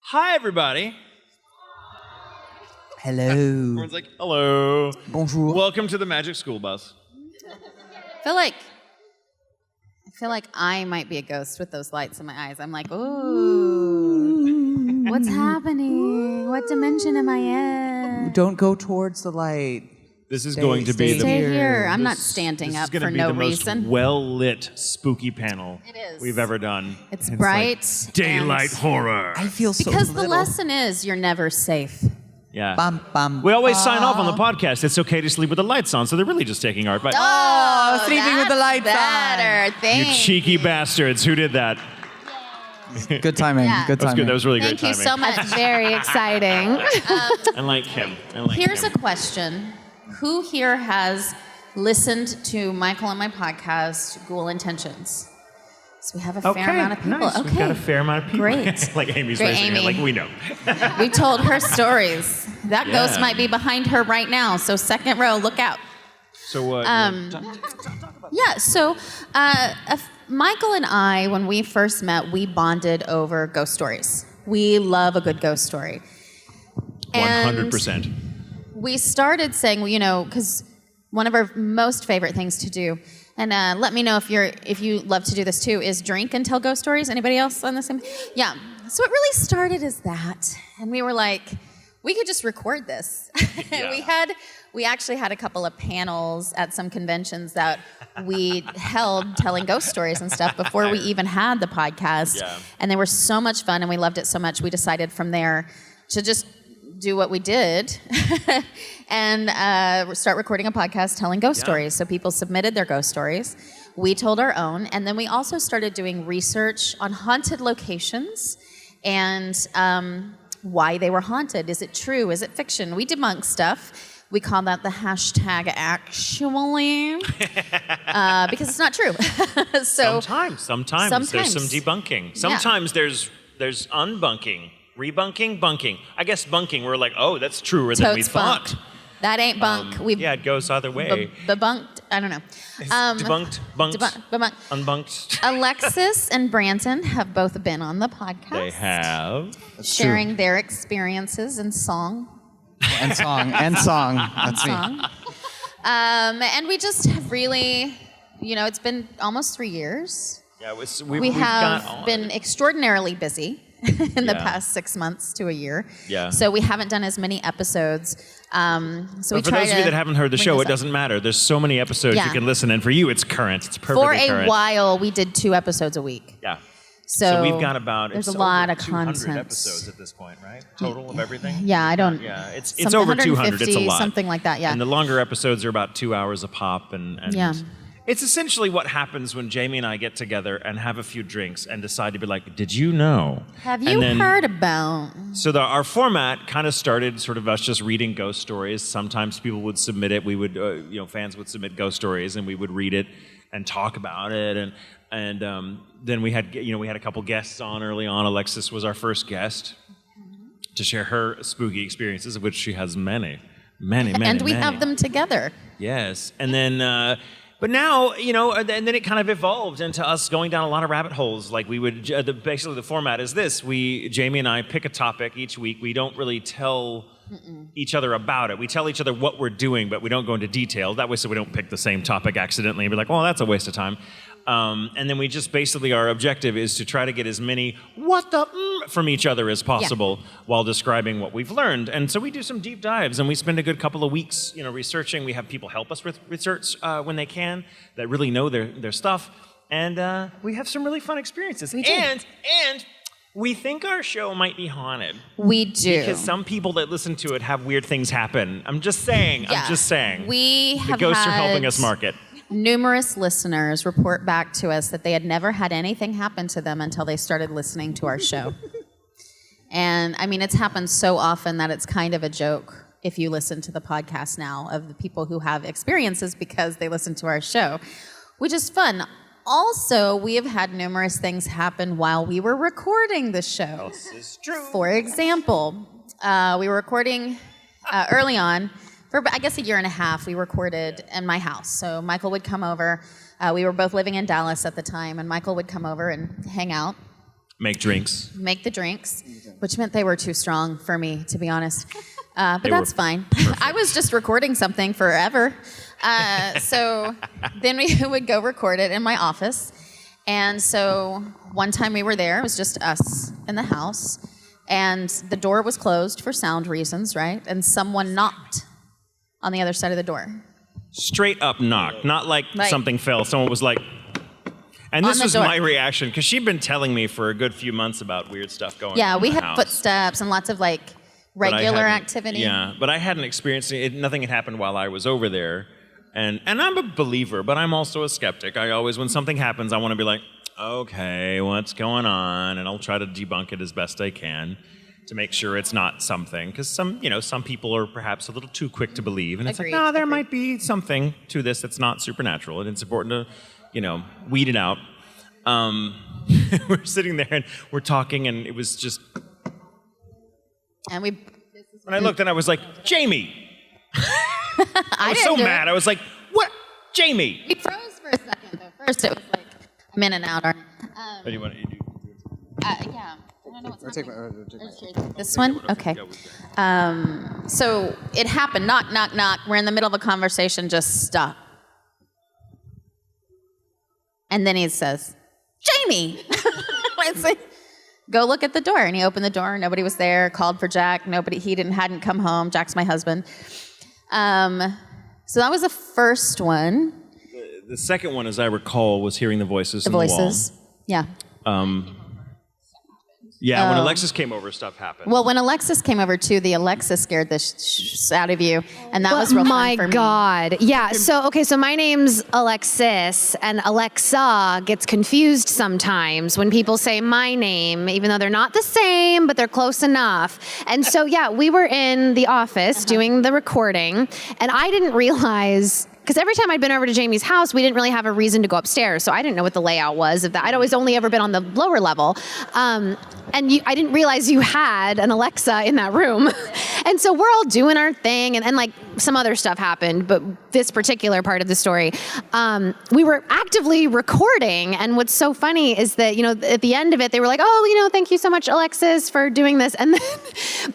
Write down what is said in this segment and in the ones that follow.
Hi, everybody. Hello. Everyone's like, hello. Bonjour. Welcome to the Magic School Bus. I feel like I might be a ghost with those lights in my eyes. I'm like, ooh, what's happening? What dimension am I in? Don't go towards the light. This is going to be Stay here. I'm not standing up for no reason. This is going to be the most well-lit, spooky panel we've ever done. It's bright. Like daylight horror. I feel so Because little. the lesson is you're never safe. Yeah. Bum, bum, We always sign off on the podcast. It's okay to sleep with the lights on, so they're really just taking our advice. Oh, sleeping with the lights better. on. You Thanks. cheeky bastards. Who did that? Good timing. Yeah. Good That was timing. good. That was really Thank great you so timing. much. Very exciting. I like him. Here's a question. Who here has listened to Michael and my podcast, Ghoul Intentions? So we have a fair amount of people. Nice. Okay. We've got a fair amount of people. Great. Like Amy's Great, raising her, Amy. like we know. We told her stories. That Yeah. ghost might be behind her right now, so second row, look out. So, Yeah, so Michael and I, when we first met, we bonded over ghost stories. We love a good ghost story. 100%. We started saying, well, you know, because one of our most favorite things to do, and let me know if you love to do this too, is drink and tell ghost stories. Anybody else on the same? Yeah. So it really started as that, and we were like, we could just record this. Yeah. We actually had a couple of panels at some conventions that we held telling ghost stories and stuff before we even had the podcast. Yeah. And they were so much fun, and we loved it so much, we decided from there to just do what we did and start recording a podcast telling ghost stories. So people submitted their ghost stories. We told our own. And then we also started doing research on haunted locations and why they were haunted. Is it true? Is it fiction? We debunk stuff. We call that the hashtag actually because it's not true. So Sometimes there's some debunking. Sometimes there's unbunking. Rebunking, bunking. I guess bunking, we're like, oh, that's truer than we totes thought. bunked. That ain't bunk. Yeah, it goes either way. Debunked. I don't know. Debunked, bunked, Debunked. unbunked. Alexis and Branson have both been on the podcast. They have. Sharing their experiences in song. And song. That's me. Song. And we just have really, it's been almost 3 years. Yeah, We we've have got been extraordinarily busy in the Yeah. past 6 months to a year. Yeah. So we haven't done as many episodes. So we But for try those of you that haven't heard the bring show, this it up. doesn't matter. There's so many episodes Yeah. you can listen, and for you, it's current. It's For perfectly a current. while, we did 2 episodes a week. Yeah. So we've got about there's it's a lot over of 200 content. episodes at this point, right? Total of everything. Yeah, I don't. Yeah, it's something over 200. It's a 150, lot. something like that. Yeah. And the longer episodes are about 2 hours a pop, and Yeah. it's essentially what happens when Jamie and I get together and have a few drinks and decide to be like, "Did you know?" Have And you then- heard about? So our format kind of started sort of us just reading ghost stories. Sometimes people would submit it. We would, fans would submit ghost stories, and we would read it and talk about it. And then we had a couple guests on early on. Alexis was our first guest to share her spooky experiences, of which she has many. And we have them together. Yes, and then. But now, and then it kind of evolved into us going down a lot of rabbit holes. Like we would, basically the format is this: Jamie and I pick a topic each week. We don't really tell each other about it. We tell each other what we're doing, but we don't go into detail. That way, so we don't pick the same topic accidentally and be like, "Oh, that's a waste of time." And then we just basically, our objective is to try to get as many what the from each other as possible while describing what we've learned. And so we do some deep dives, and we spend a good couple of weeks, researching. We have people help us with research when they can, that really know their stuff. And we have some really fun experiences. We do. And we think our show might be haunted. We do. Because some people that listen to it have weird things happen. I'm just saying. We have the ghosts are had helping us market. numerous listeners report back to us that they had never had anything happen to them until they started listening to our show. And I mean, it's happened so often that it's kind of a joke if you listen to the podcast now of the people who have experiences because they listen to our show, which is fun. Also, we have had numerous things happen while we were recording the show. This is true. For example, we were recording early on. For, I guess, a year and a half, we recorded in my house. So Michael would come over. We were both living in Dallas at the time, and Michael would come over and hang out. Make drinks. Make the drinks, which meant they were too strong for me, to be honest. But They that's were fine. I was just recording something forever. So then we would go record it in my office. And so one time we were there, it was just us in the house. And the door was closed for sound reasons, right? And someone knocked on the other side of the door. Straight up knock, not like something fell. Someone was like, and this was my reaction, because she'd been telling me for a good few months about weird stuff going on. Yeah, we in the had house. footsteps and lots of like regular activity. Yeah, but I hadn't experienced it. Nothing had happened while I was over there. And I'm a believer, but I'm also a skeptic. I always, when something happens, I want to be like, okay, what's going on? And I'll try to debunk it as best I can to make sure it's not something. Because some people are perhaps a little too quick to believe. And it's like, no, there might be something to this that's not supernatural. And it's important to, weed it out. We're sitting there and we're talking, and it was just... And when I looked and I was like, Jamie! I was so mad. I was like, what? Jamie! We froze for a second, though. First, it was like I'm in and out. What do you want to do? Yeah. I don't know what's happening. This one? Okay. So it happened. Knock, knock, knock. We're in the middle of a conversation. Just stop. And then he says, Jamie! I say, go look at the door. And he opened the door. Nobody was there. Called for Jack. He hadn't come home. Jack's my husband. So that was the first one. The second one, as I recall, was hearing the voices in the wall. Yeah. Yeah, when Alexis came over, stuff happened. Well, when Alexis came over, too, the Alexa scared the out of you, and that was real fun for me. My God. Yeah, so my name's Alexis, and Alexa gets confused sometimes when people say my name, even though they're not the same, but they're close enough. And so, yeah, we were in the office doing the recording, and I didn't realize... Because every time I'd been over to Jamie's house, we didn't really have a reason to go upstairs. So I didn't know what the layout was of that. I'd always only ever been on the lower level. And I didn't realize you had an Alexa in that room. And so we're all doing our thing. And like some other stuff happened. But this particular part of the story, we were actively recording. And what's so funny is that, at the end of it, they were like, oh, thank you so much, Alexis, for doing this. And then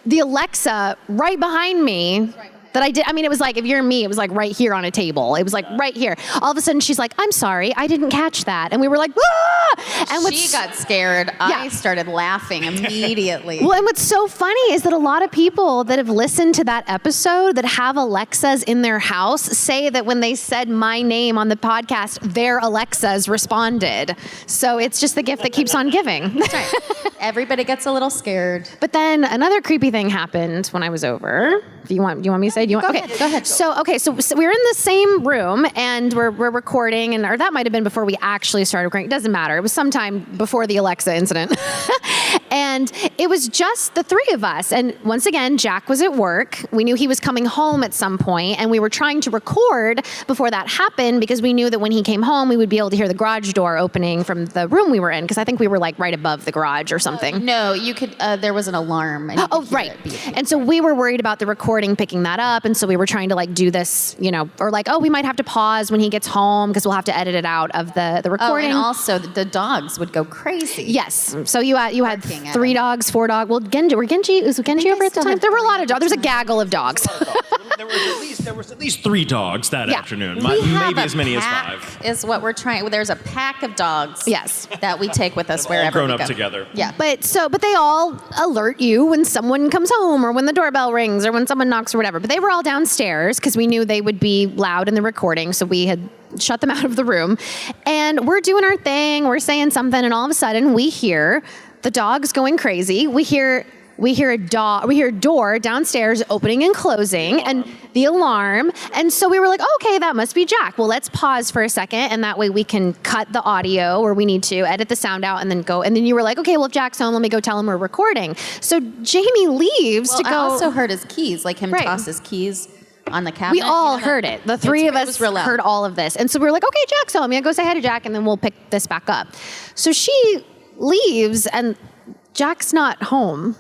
the Alexa right behind me... that I did. I mean, it was like, if you're me, it was like right here on a table. It was like right here. All of a sudden, she's like, I'm sorry, I didn't catch that. And we were like, ah! And she got scared. Yeah. I started laughing immediately. Well, and what's so funny is that a lot of people that have listened to that episode that have Alexas in their house say that when they said my name on the podcast, their Alexas responded. So it's just the gift that keeps on giving. That's right. Everybody gets a little scared. But then another creepy thing happened when I was over. Do you want me to say? Go ahead. So we're in the same room and we're recording, or that might have been before we actually started recording. It doesn't matter. It was sometime before the Alexa incident. And it was just the three of us. And once again, Jack was at work. We knew he was coming home at some point, and we were trying to record before that happened because we knew that when he came home, we would be able to hear the garage door opening from the room we were in, because I think we were like right above the garage or something. No, you could. There was an alarm. And right. And so we were worried about the recording picking that up, and so we were trying to like do this, or like, we might have to pause when he gets home because we'll have to edit it out of the recording. And also the dogs would go crazy. Yes. So you had 3 dogs, 4 dogs. Well, Genji was Genji over at the time? There were a lot of dogs. There was a gaggle of dogs. There was at least 3 dogs that afternoon. Maybe as many as 5. Is what we're trying. There's a pack of dogs. Yes. That we take with us wherever all grown we go. up together. Yeah. But they all alert you when someone comes home or when the doorbell rings or when someone knocks or whatever. But they were all downstairs because we knew they would be loud in the recording, so we had shut them out of the room. And we're doing our thing. We're saying something, and all of a sudden we hear the dogs going crazy. We hear a door downstairs opening and closing, and the alarm. And so we were like, okay, that must be Jack. Well, let's pause for a second, and that way we can cut the audio where we need to, edit the sound out, and then go. And then you were like, okay, well, if Jack's home, let me go tell him we're recording. So Jamie leaves to go. I also heard his keys, like him toss his keys on the cabinet. We all heard it. The three of us heard all of this. And so we were like, okay, Jack's home. Yeah, go say hi to Jack, and then we'll pick this back up. So she leaves, and Jack's not home.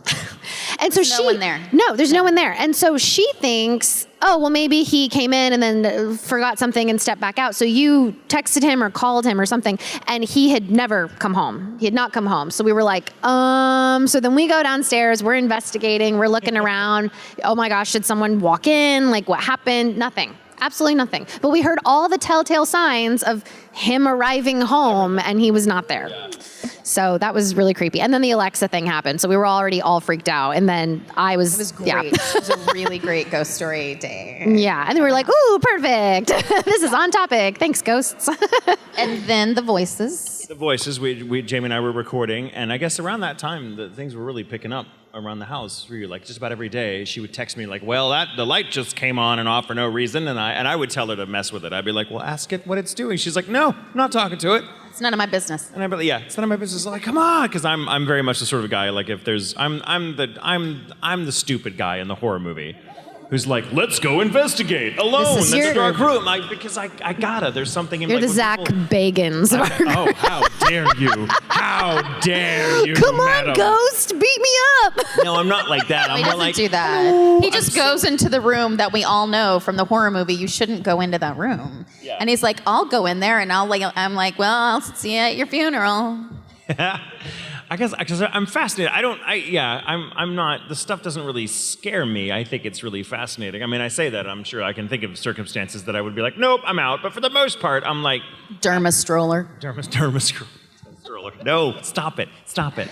And so there's no one there. No, there's no one there. And so she thinks, oh, well, maybe he came in and then forgot something and stepped back out. So you texted him or called him or something, and he had never come home. He had not come home. So we were like, so then we go downstairs, we're investigating, we're looking around. Oh my gosh, did someone walk in? Like, what happened? Nothing. Absolutely nothing. But we heard all the telltale signs of him arriving home, and he was not there. Yeah. So that was really creepy. And then the Alexa thing happened. So we were already all freaked out. And then I was... It was great. Yeah. It was a really great ghost story day. Yeah. And then we were like, ooh, perfect. This is on topic. Thanks, ghosts. And then the voices. The voices, Jamie and I were recording, and I guess around that time, things were really picking up around the house. We were like, just about every day, she would text me like, well, the light just came on and off for no reason, and I would tell her to mess with it. I'd be like, well, ask it what it's doing. She's like, no, I'm not talking to it. It's none of my business. And I'd be like, yeah, it's none of my business. I'm like, come on, because I'm very much the sort of guy, like if there's, I'm the stupid guy in the horror movie. Who's like, let's go investigate alone. That's a dark room. Because I gotta. There's something in You're like, the Zach Bagans. Oh, how dare you? How dare you? Come on, madam. ghost, beat me up. No, I'm not like that. He I'm more doesn't like, do that. He just goes into the room that we all know from the horror movie. You shouldn't go into that room. Yeah. And he's like, I'll go in there, and I'm like, well, I'll see you at your funeral. I guess because I'm fascinated. I'm not. The stuff doesn't really scare me. I think it's really fascinating. I mean, I say that. I'm sure I can think of circumstances that I would be like, nope, I'm out. But for the most part, I'm like, Derma stroller. Derma stroller. No, stop it. Stop it.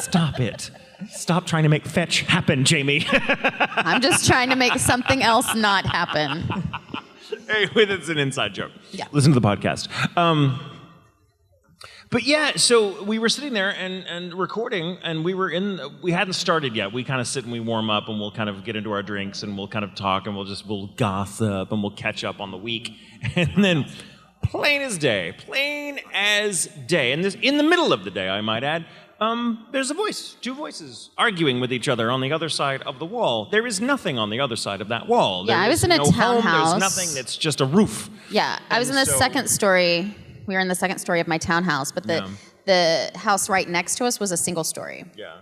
Stop it. Stop trying to make fetch happen, Jamie. I'm just trying to make something else not happen. Hey, it's an inside joke. Yeah. Listen to the podcast. But yeah, so we were sitting there and recording, and we hadn't started yet. We kind of sit and we warm up, and we'll kind of get into our drinks, and we'll kind of talk, and we'll gossip, and we'll catch up on the week. And then, plain as day, and this, in the middle of the day, I might add, there's two voices arguing with each other on the other side of the wall. There is nothing on the other side of that wall. Yeah, I was in a townhouse. There's nothing, it's just a roof. Yeah, I was in the second story. We were in the second story of my townhouse, but the house right next to us was a single story. Yeah.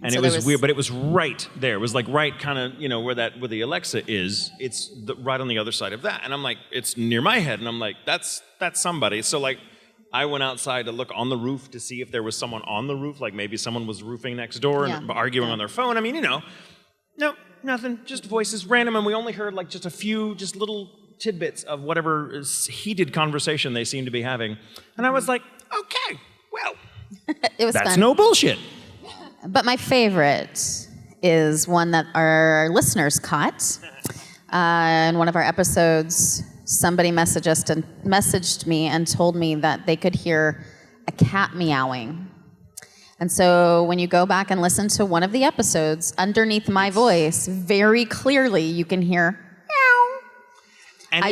And so it was weird, but it was right there. It was like right kind of, where the Alexa is. It's right on the other side of that. And I'm like, it's near my head. And I'm like, that's somebody. So like, I went outside to look on the roof to see if there was someone on the roof. Like maybe someone was roofing next door and arguing on their phone. I mean, no, nothing. Just voices, random. And we only heard like just a few, just little tidbits of whatever heated conversation they seemed to be having. And I was like, okay, well, it was that's fun. no bullshit. But my favorite is one that our listeners caught. In one of our episodes, somebody messaged me and told me that they could hear a cat meowing. And so when you go back and listen to one of the episodes, underneath my voice, very clearly you can hear And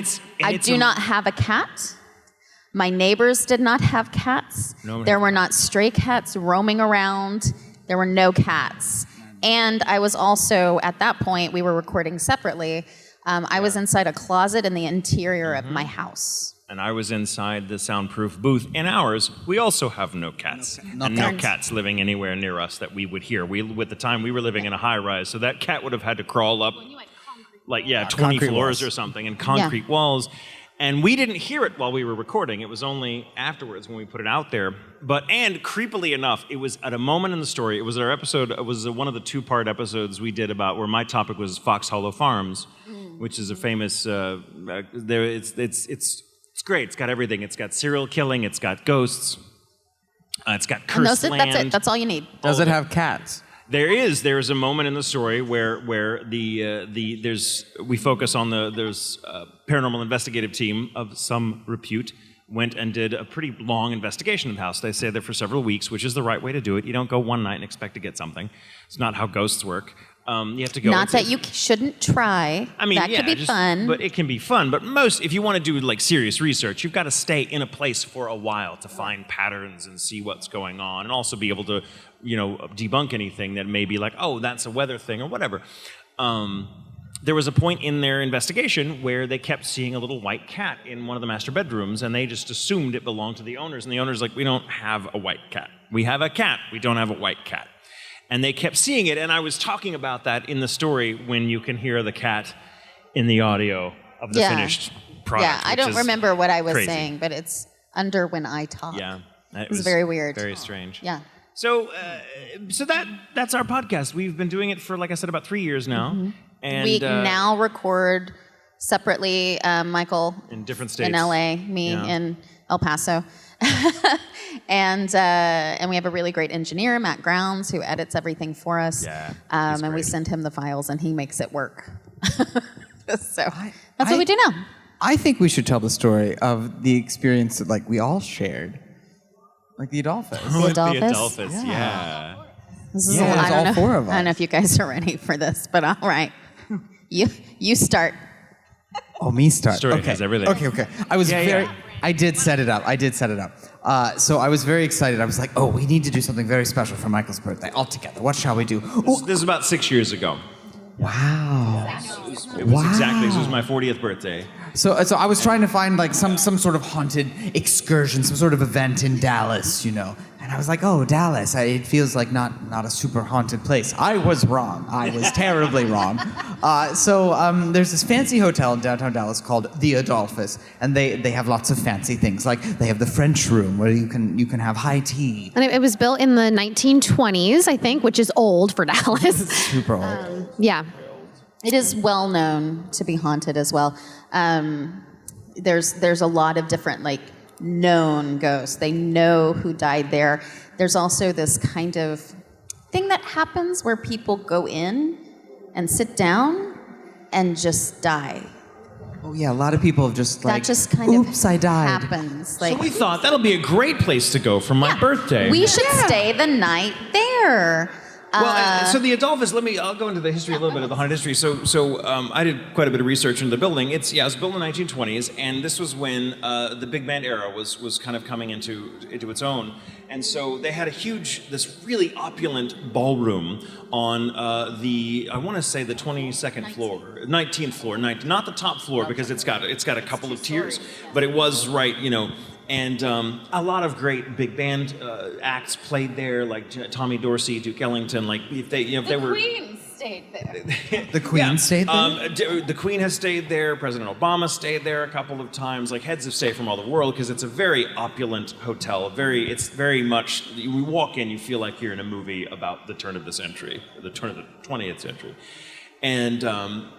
I do not have a cat. My neighbors did not have cats. No. There were not stray cats roaming around. There were no cats. And I was also, at that point, we were recording separately. I was inside a closet in the interior of my house. And I was inside the soundproof booth. In ours, we also have no cats. No cats living anywhere near us that we would hear. With the time, we were living in a high-rise, so that cat would have had to crawl up 20 floors walls. Or something, and concrete walls. And we didn't hear it while we were recording. It was only afterwards when we put it out there. And creepily enough, it was at a moment in the story. It was our episode. It was one of the two-part episodes we did about where my topic was Fox Hollow Farms, which is a famous. It's great. It's got everything. It's got serial killing. It's got ghosts. It's got cursed land. That's it. That's all you need. Does it have cats? There's a moment in the story where we focus on there's a paranormal investigative team of some repute went and did a pretty long investigation of the house. They stayed there for several weeks, which is the right way to do it. You don't go one night and expect to get something. It's not how ghosts work. You have to go. Not that you shouldn't try. I mean, that could be fun. But it can be fun. But if you want to do like serious research, you've got to stay in a place for a while to find patterns and see what's going on, and also be able to, debunk anything that may be like, oh, that's a weather thing or whatever. There was a point in their investigation where they kept seeing a little white cat in one of the master bedrooms, and they just assumed it belonged to the owners. And the owners like, we don't have a white cat. We have a cat. We don't have a white cat. And they kept seeing it, and I was talking about that in the story when you can hear the cat in the audio of the Yeah. finished product. Yeah, I which don't is remember what I was crazy. saying, but it's under when I talk. Yeah, It was very weird. very strange. Yeah. So, that's our podcast. We've been doing it for, like I said, about 3 years now, and We now record separately, Michael in different states in LA, me Yeah. in El Paso. And we have a really great engineer, Matt Grounds, who edits everything for us. Yeah, and we great. send him the files, and he makes it work. So that's what we do now. I think we should tell the story of the experience that like we all shared, like the Adolphus. With Adolphus? The Adolphus, yeah. This is Yeah, it was I don't all know. four of I don't know us. if you guys are ready for this, but all right. You start. Oh, me start. Story okay. has everything. Okay. I was Yeah. I did set it up. So I was very excited. I was like, oh, we need to do something very special for Michael's birthday all together. What shall we do? This is about 6 years ago. Wow. It was exactly. This was my 40th birthday. So I was trying to find like some sort of haunted excursion, some sort of event in Dallas, you know. And I was like, oh, Dallas. It feels like not a super haunted place. I was wrong. I was terribly wrong. So there's this fancy hotel in downtown Dallas called the Adolphus, and they have lots of fancy things. Like they have the French room where you can have high tea. And it was built in the 1920s, I think, which is old for Dallas. Super old. Yeah. It is well known to be haunted as well. There's a lot of different like known ghosts. They know who died there. There's also this kind of thing that happens where people go in and sit down and just die. Oh yeah, a lot of people have just like, That just kind oops, of I died. happens. Like So we thought that'll be a great place to go for my birthday. we should stay the night there. Well, so the Adolphus. I'll go into the history a little bit of the haunted history. So I did quite a bit of research into the building. It was built in the 1920s, and this was when the big band era was kind of coming into its own. And so they had this really opulent ballroom on I want to say the 22nd floor, 19th floor, not the top floor because it's got a couple of tiers, but it was right, you know. And a lot of great big band acts played there, like Tommy Dorsey, Duke Ellington. Like if they were. Queen stayed there. The Queen stayed there? The Queen has stayed there. President Obama stayed there a couple of times. Like heads of state from all the world, because it's a very opulent hotel. It's very much. You walk in, you feel like you're in a movie about the turn of the century, the turn of the 20th century. And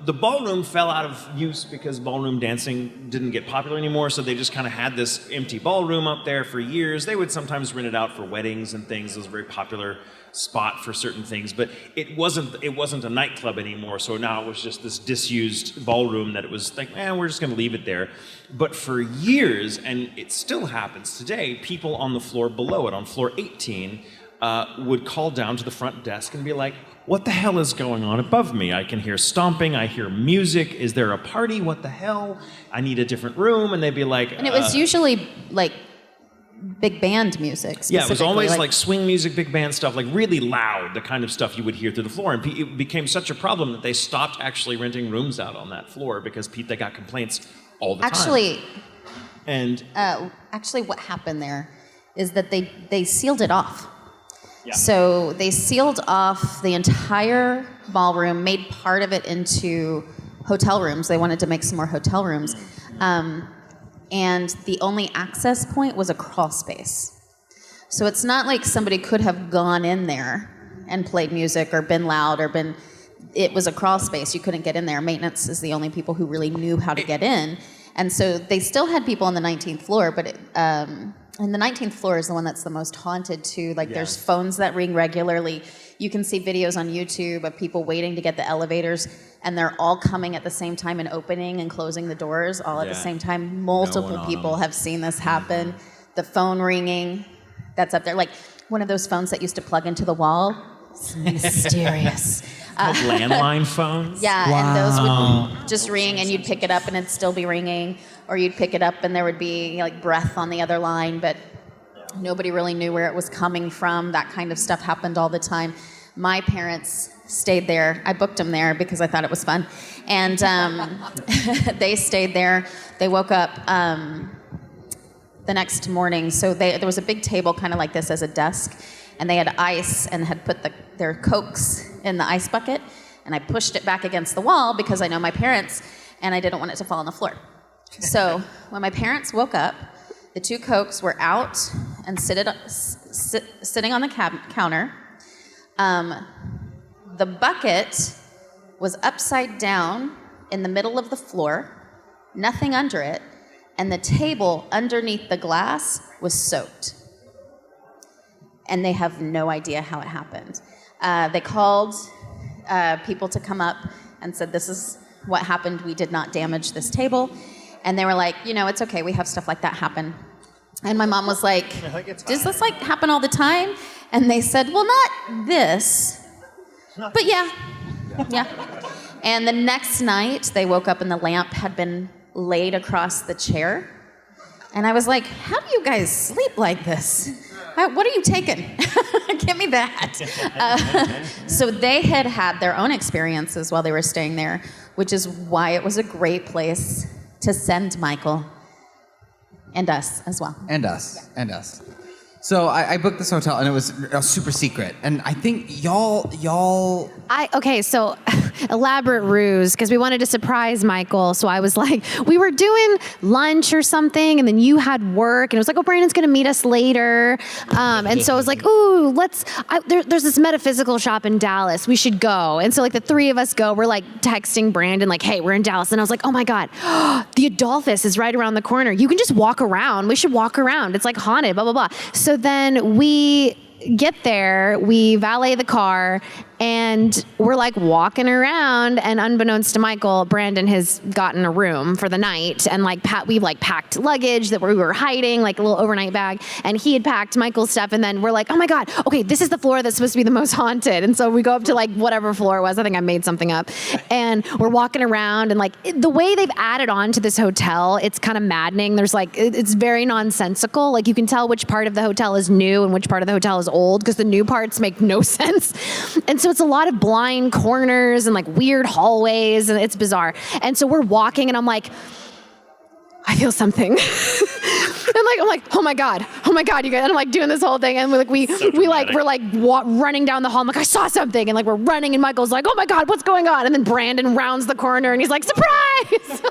the ballroom fell out of use because ballroom dancing didn't get popular anymore, so they just kind of had this empty ballroom up there for years. They would sometimes rent it out for weddings and things. It was a very popular spot for certain things, but it wasn't a nightclub anymore, so now it was just this disused ballroom that it was like, we're just going to leave it there. But for years, and it still happens today, people on the floor below it, on floor 18, would call down to the front desk and be like, what the hell is going on above me? I can hear stomping, I hear music. Is there a party? What the hell? I need a different room. And they'd be like... And it was usually like big band music. Yeah, it was always specifically, like swing music, big band stuff, like really loud, the kind of stuff you would hear through the floor. And it became such a problem that they stopped actually renting rooms out on that floor because they got complaints all the time. Actually, what happened there is that they sealed it off. Yeah. So they sealed off the entire ballroom, made part of it into hotel rooms. They wanted to make some more hotel rooms. And the only access point was a crawl space. So it's not like somebody could have gone in there and played music or been loud it was a crawl space. You couldn't get in there. Maintenance is the only people who really knew how to get in. And so they still had people on the 19th floor, but and the 19th floor is the one that's the most haunted too. Like there's phones that ring regularly. You can see videos on YouTube of people waiting to get the elevators, and they're all coming at the same time and opening and closing the doors all at the same time. Multiple people have seen this happen. The phone ringing, that's up there. Like one of those phones that used to plug into the wall. It's mysterious. Landline phones? Yeah, and those would just ring, and you'd pick it up and it'd still be ringing, or you'd pick it up and there would be like breath on the other line, but nobody really knew where it was coming from. That kind of stuff happened all the time. My parents stayed there. I booked them there because I thought it was fun, and they stayed there. They woke up the next morning, so there was a big table kind of like this as a desk, and they had ice and had put their Cokes in the ice bucket, and I pushed it back against the wall because I know my parents. and I didn't want it to fall on the floor. So when my parents woke up, the 2 Cokes were out and sitting on the counter. The bucket was upside down in the middle of the floor, nothing under it, and the table underneath the glass was soaked. And they have no idea how it happened. They called people to come up and said, this is what happened. We did not damage this table. And they were like, it's okay. We have stuff like that happen. And my mom was like, does this like happen all the time? And they said, well, not this, but yeah. And the next night they woke up and the lamp had been laid across the chair. And I was like, how do you guys sleep like this? What are you taking? Give me that. So they had their own experiences while they were staying there, which is why it was a great place to send Michael and us as well. And us. So I booked this hotel, and it was super secret. And I think y'all. Okay, so elaborate ruse, because we wanted to surprise Michael. So I was like, we were doing lunch or something, and then you had work, and it was like, oh, Brandon's going to meet us later. And so I was like, ooh, there's this metaphysical shop in Dallas. We should go. And so like the 3 of us go. We're like texting Brandon, like, hey, we're in Dallas. And I was like, oh my God, the Adolphus is right around the corner. You can just walk around. We should walk around. It's like haunted, blah, blah, blah. So then we get there, we valet the car, and we're like walking around, and unbeknownst to Michael, Brandon has gotten a room for the night, and like we packed luggage that we were hiding, like a little overnight bag, and he had packed Michael's stuff, and then we're like, oh my God, okay, this is the floor that's supposed to be the most haunted, and so we go up to like whatever floor it was, I think I made something up, and we're walking around, and like the way they've added on to this hotel, it's kind of maddening. There's like, it's very nonsensical, like you can tell which part of the hotel is new and which part of the hotel is old, because the new parts make no sense, and so it's a lot of blind corners and like weird hallways, and it's bizarre. And so we're walking, and I'm like, I feel something. I'm like, oh my God, you guys. And I'm like doing this whole thing, and we're running down the hall. I'm like, I saw something, and like we're running, and Michael's like, oh my God, what's going on? And then Brandon rounds the corner, and he's like, surprise!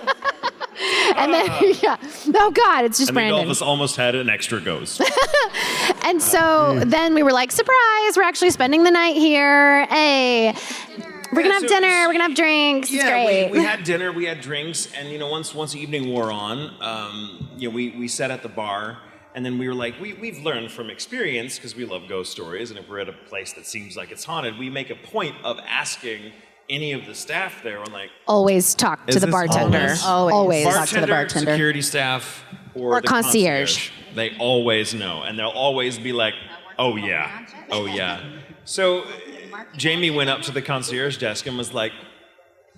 And then, oh God, it's just Brandon. And Adolphus almost had an extra ghost. And so then we were like, surprise, we're actually spending the night here. Hey, we're going to have dinner, we're going to have drinks. It's great. We had dinner, we had drinks, and once the evening wore on, we sat at the bar, and then we were like, we've learned from experience, because we love ghost stories, and if we're at a place that seems like it's haunted, we make a point of asking any of the staff there, we're like, always talk to the bartender. Always talk to the bartender. Security staff, or the concierge. They always know, and they'll always be like, oh yeah. So Jamie went up to the concierge desk and was like,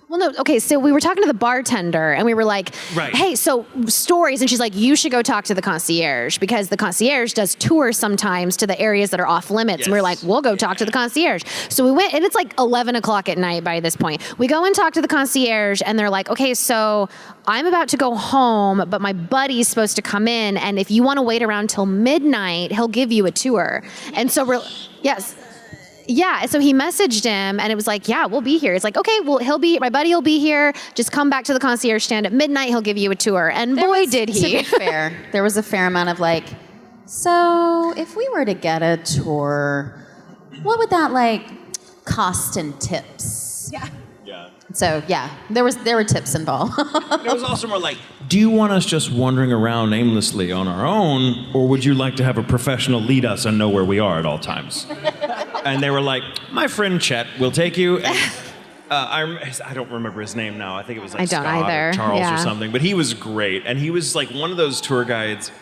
well, no, okay, so we were talking to the bartender, and we were like, hey, so stories, and she's like, you should go talk to the concierge, because the concierge does tours sometimes to the areas that are off limits, yes. And we were like, we'll go talk to the concierge. So we went, and it's like 11 o'clock at night by this point. We go and talk to the concierge, and they're like, okay, so I'm about to go home, but my buddy's supposed to come in, and if you want to wait around till midnight, he'll give you a tour. And so we're, yes. Yeah, so he messaged him, and it was like, yeah, we'll be here. It's like, okay, well, my buddy will be here. Just come back to the concierge stand at midnight. He'll give you a tour. And boy, did he. To be fair, there was a fair amount of like, so if we were to get a tour, what would that like cost in tips? Yeah. So yeah, there were tips involved. It was also more like, do you want us just wandering around aimlessly on our own, or would you like to have a professional lead us and know where we are at all times? And they were like, my friend Chet will take you. And, I don't remember his name now. I think it was like Scott or Charles or something. But he was great, and he was like one of those tour guides.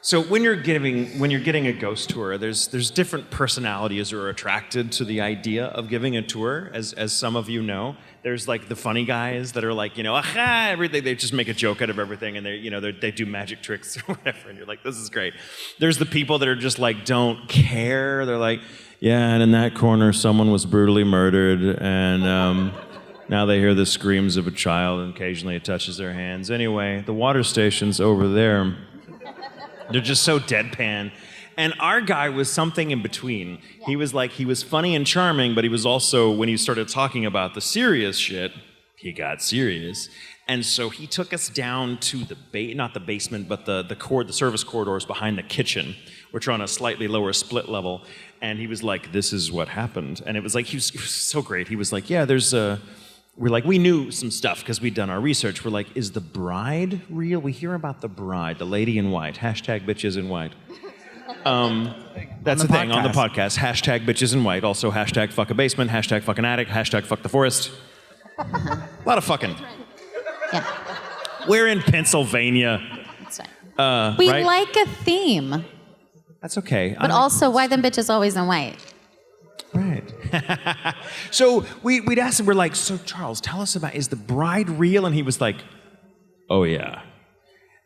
So when you're getting a ghost tour, there's different personalities who are attracted to the idea of giving a tour, as some of you know. There's like the funny guys that are like, aha, everything. They just make a joke out of everything, and they do magic tricks or whatever, and you're like, this is great. There's the people that are just like, don't care. They're like, yeah, and in that corner, someone was brutally murdered, and now they hear the screams of a child, and occasionally it touches their hands. Anyway, the water station's over there. They're just so deadpan. And our guy was something in between. He was funny and charming, but he was also, when he started talking about the serious shit, he got serious. And so he took us down to the not the basement, but the service corridors behind the kitchen, which are on a slightly lower split level. And he was like, "This is what happened." And it was like, he was so great. He was like, "Yeah, we're like, we knew some stuff because we'd done our research. We're like, is the bride real? We hear about the bride, the lady in white. Hashtag bitches in white." That's the thing on the podcast. Hashtag bitches in white. Also hashtag fuck a basement. Hashtag fuck an attic. Hashtag fuck the forest. A lot of fucking. Yeah. We're in Pennsylvania. That's right. We right? like a theme. That's okay. But also, why them bitches always in white? Right. So we'd ask him, we're like, "So Charles, tell us about, is the bride real?" And he was like, "Oh yeah."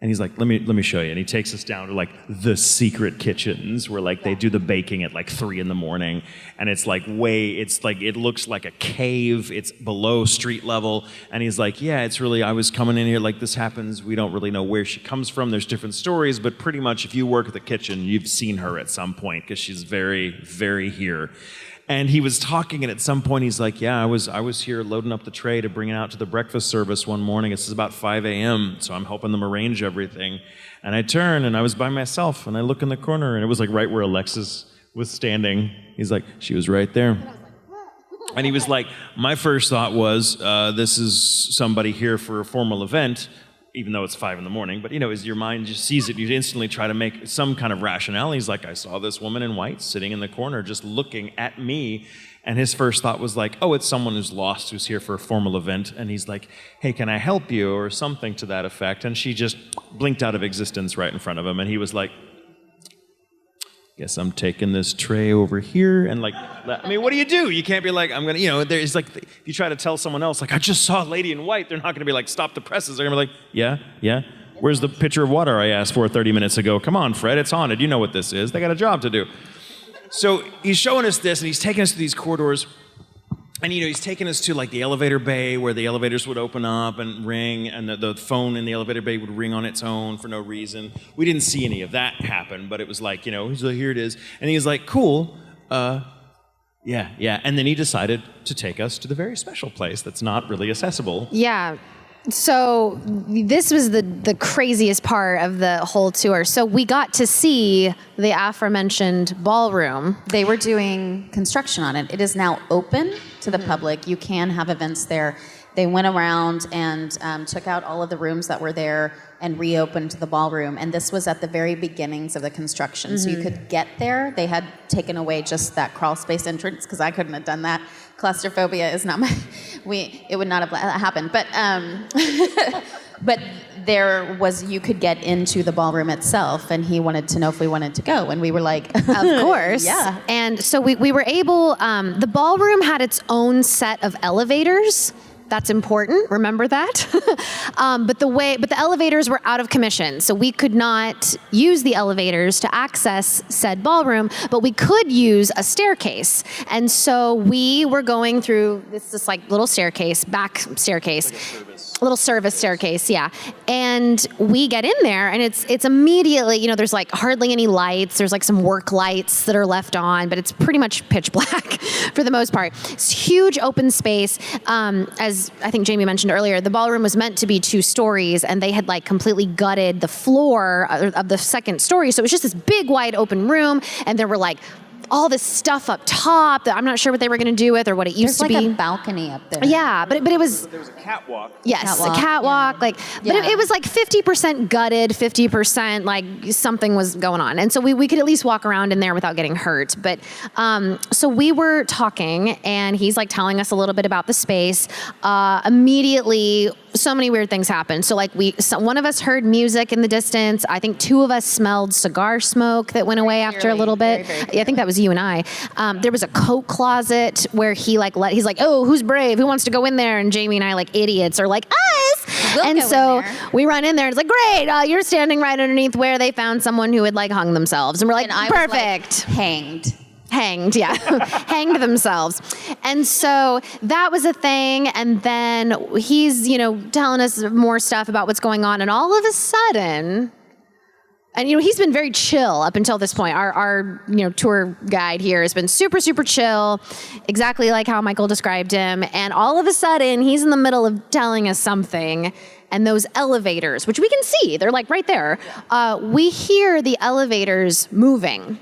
And he's like, let me show you. And he takes us down to like the secret kitchens where like they do the baking at like 3 a.m. And it's like it looks like a cave. It's below street level. And he's like, "Yeah, it's really, I was coming in here, like this happens. We don't really know where she comes from. There's different stories, but pretty much if you work at the kitchen, you've seen her at some point because she's very, very here." And he was talking, and at some point he's like, "Yeah, I was here loading up the tray to bring it out to the breakfast service one morning. It's about 5 a.m., so I'm helping them arrange everything. And I turn, and I was by myself, and I look in the corner, and it was like right where Alexis was standing. He's like, "She was right there." And he was like, "My first thought was, this is somebody here for a formal event, even though it's 5 a.m, but as your mind just sees it, you instantly try to make some kind of rationale." He's like, "I saw this woman in white sitting in the corner just looking at me." And his first thought was like, "Oh, it's someone who's lost, who's here for a formal event." And he's like, "Hey, can I help you?" or something to that effect. And she just blinked out of existence right in front of him. And he was like, "Guess I'm taking this tray over here." And like, I mean, what do? You can't be like, "I'm gonna," there's like, if you try to tell someone else, like, "I just saw a lady in white," they're not gonna be like, "Stop the presses." They're gonna be like, yeah. Where's the pitcher of water I asked for 30 minutes ago? Come on, Fred, it's haunted. You know what this is. They got a job to do. So he's showing us this, and he's taking us to these corridors. And he's taking us to like the elevator bay where the elevators would open up and ring, and the phone in the elevator bay would ring on its own for no reason. We didn't see any of that happen, but it was like, he's like, "Here it is." And he's like, "Cool, yeah." And then he decided to take us to the very special place that's not really accessible. Yeah. So this was the craziest part of the whole tour. So we got to see the aforementioned ballroom. They were doing construction on it. It is now open to the public. You can have events there. They went around and took out all of the rooms that were there and reopened the ballroom. And this was at the very beginnings of the construction. So you could get there. They had taken away just that crawl space entrance because I couldn't have done that. Claustrophobia is not it would not have happened. But but you could get into the ballroom itself, and he wanted to know if we wanted to go, and we were like, of course. Yeah. And so we were able, the ballroom had its own set of elevators. That's important. Remember that. But the elevators were out of commission, so we could not use the elevators to access said ballroom. But we could use a staircase, and so we were going through this like little staircase, back staircase. Like little service staircase, yeah. And we get in there, and it's immediately, there's like hardly any lights. There's like some work lights that are left on, but it's pretty much pitch black for the most part. It's huge open space. As I think Jamie mentioned earlier, the ballroom was meant to be 2 stories, and they had like completely gutted the floor of the second story. So it was just this big wide open room, and there were like all this stuff up top that I'm not sure what they were going to do with or what it used to be. There's like a balcony up there. Yeah, but it was... There was a catwalk. Yes, a catwalk. Yeah. But it was like 50% gutted, 50% like something was going on. And so we could at least walk around in there without getting hurt. But so we were talking, and he's like telling us a little bit about the space. Immediately, so many weird things happened. So like one of us heard music in the distance. I think 2 of us smelled cigar smoke that went away after a little bit. Very I think that was you and I. There was a coat closet where he's like, "Oh, who's brave? Who wants to go in there?" And Jamie and I, like idiots, are like, "Us!" And so we run in there. And it's like, "Great, you're standing right underneath where they found someone who had like hung themselves." And we're like, and "Perfect." Was, like, Hanged, yeah. Hanged themselves. And so that was a thing. And then he's, telling us more stuff about what's going on. And all of a sudden, And he's been very chill up until this point. Our tour guide here has been super, super chill, exactly like how Michael described him. And all of a sudden, he's in the middle of telling us something. And those elevators, which we can see, they're like right there. We hear the elevators moving.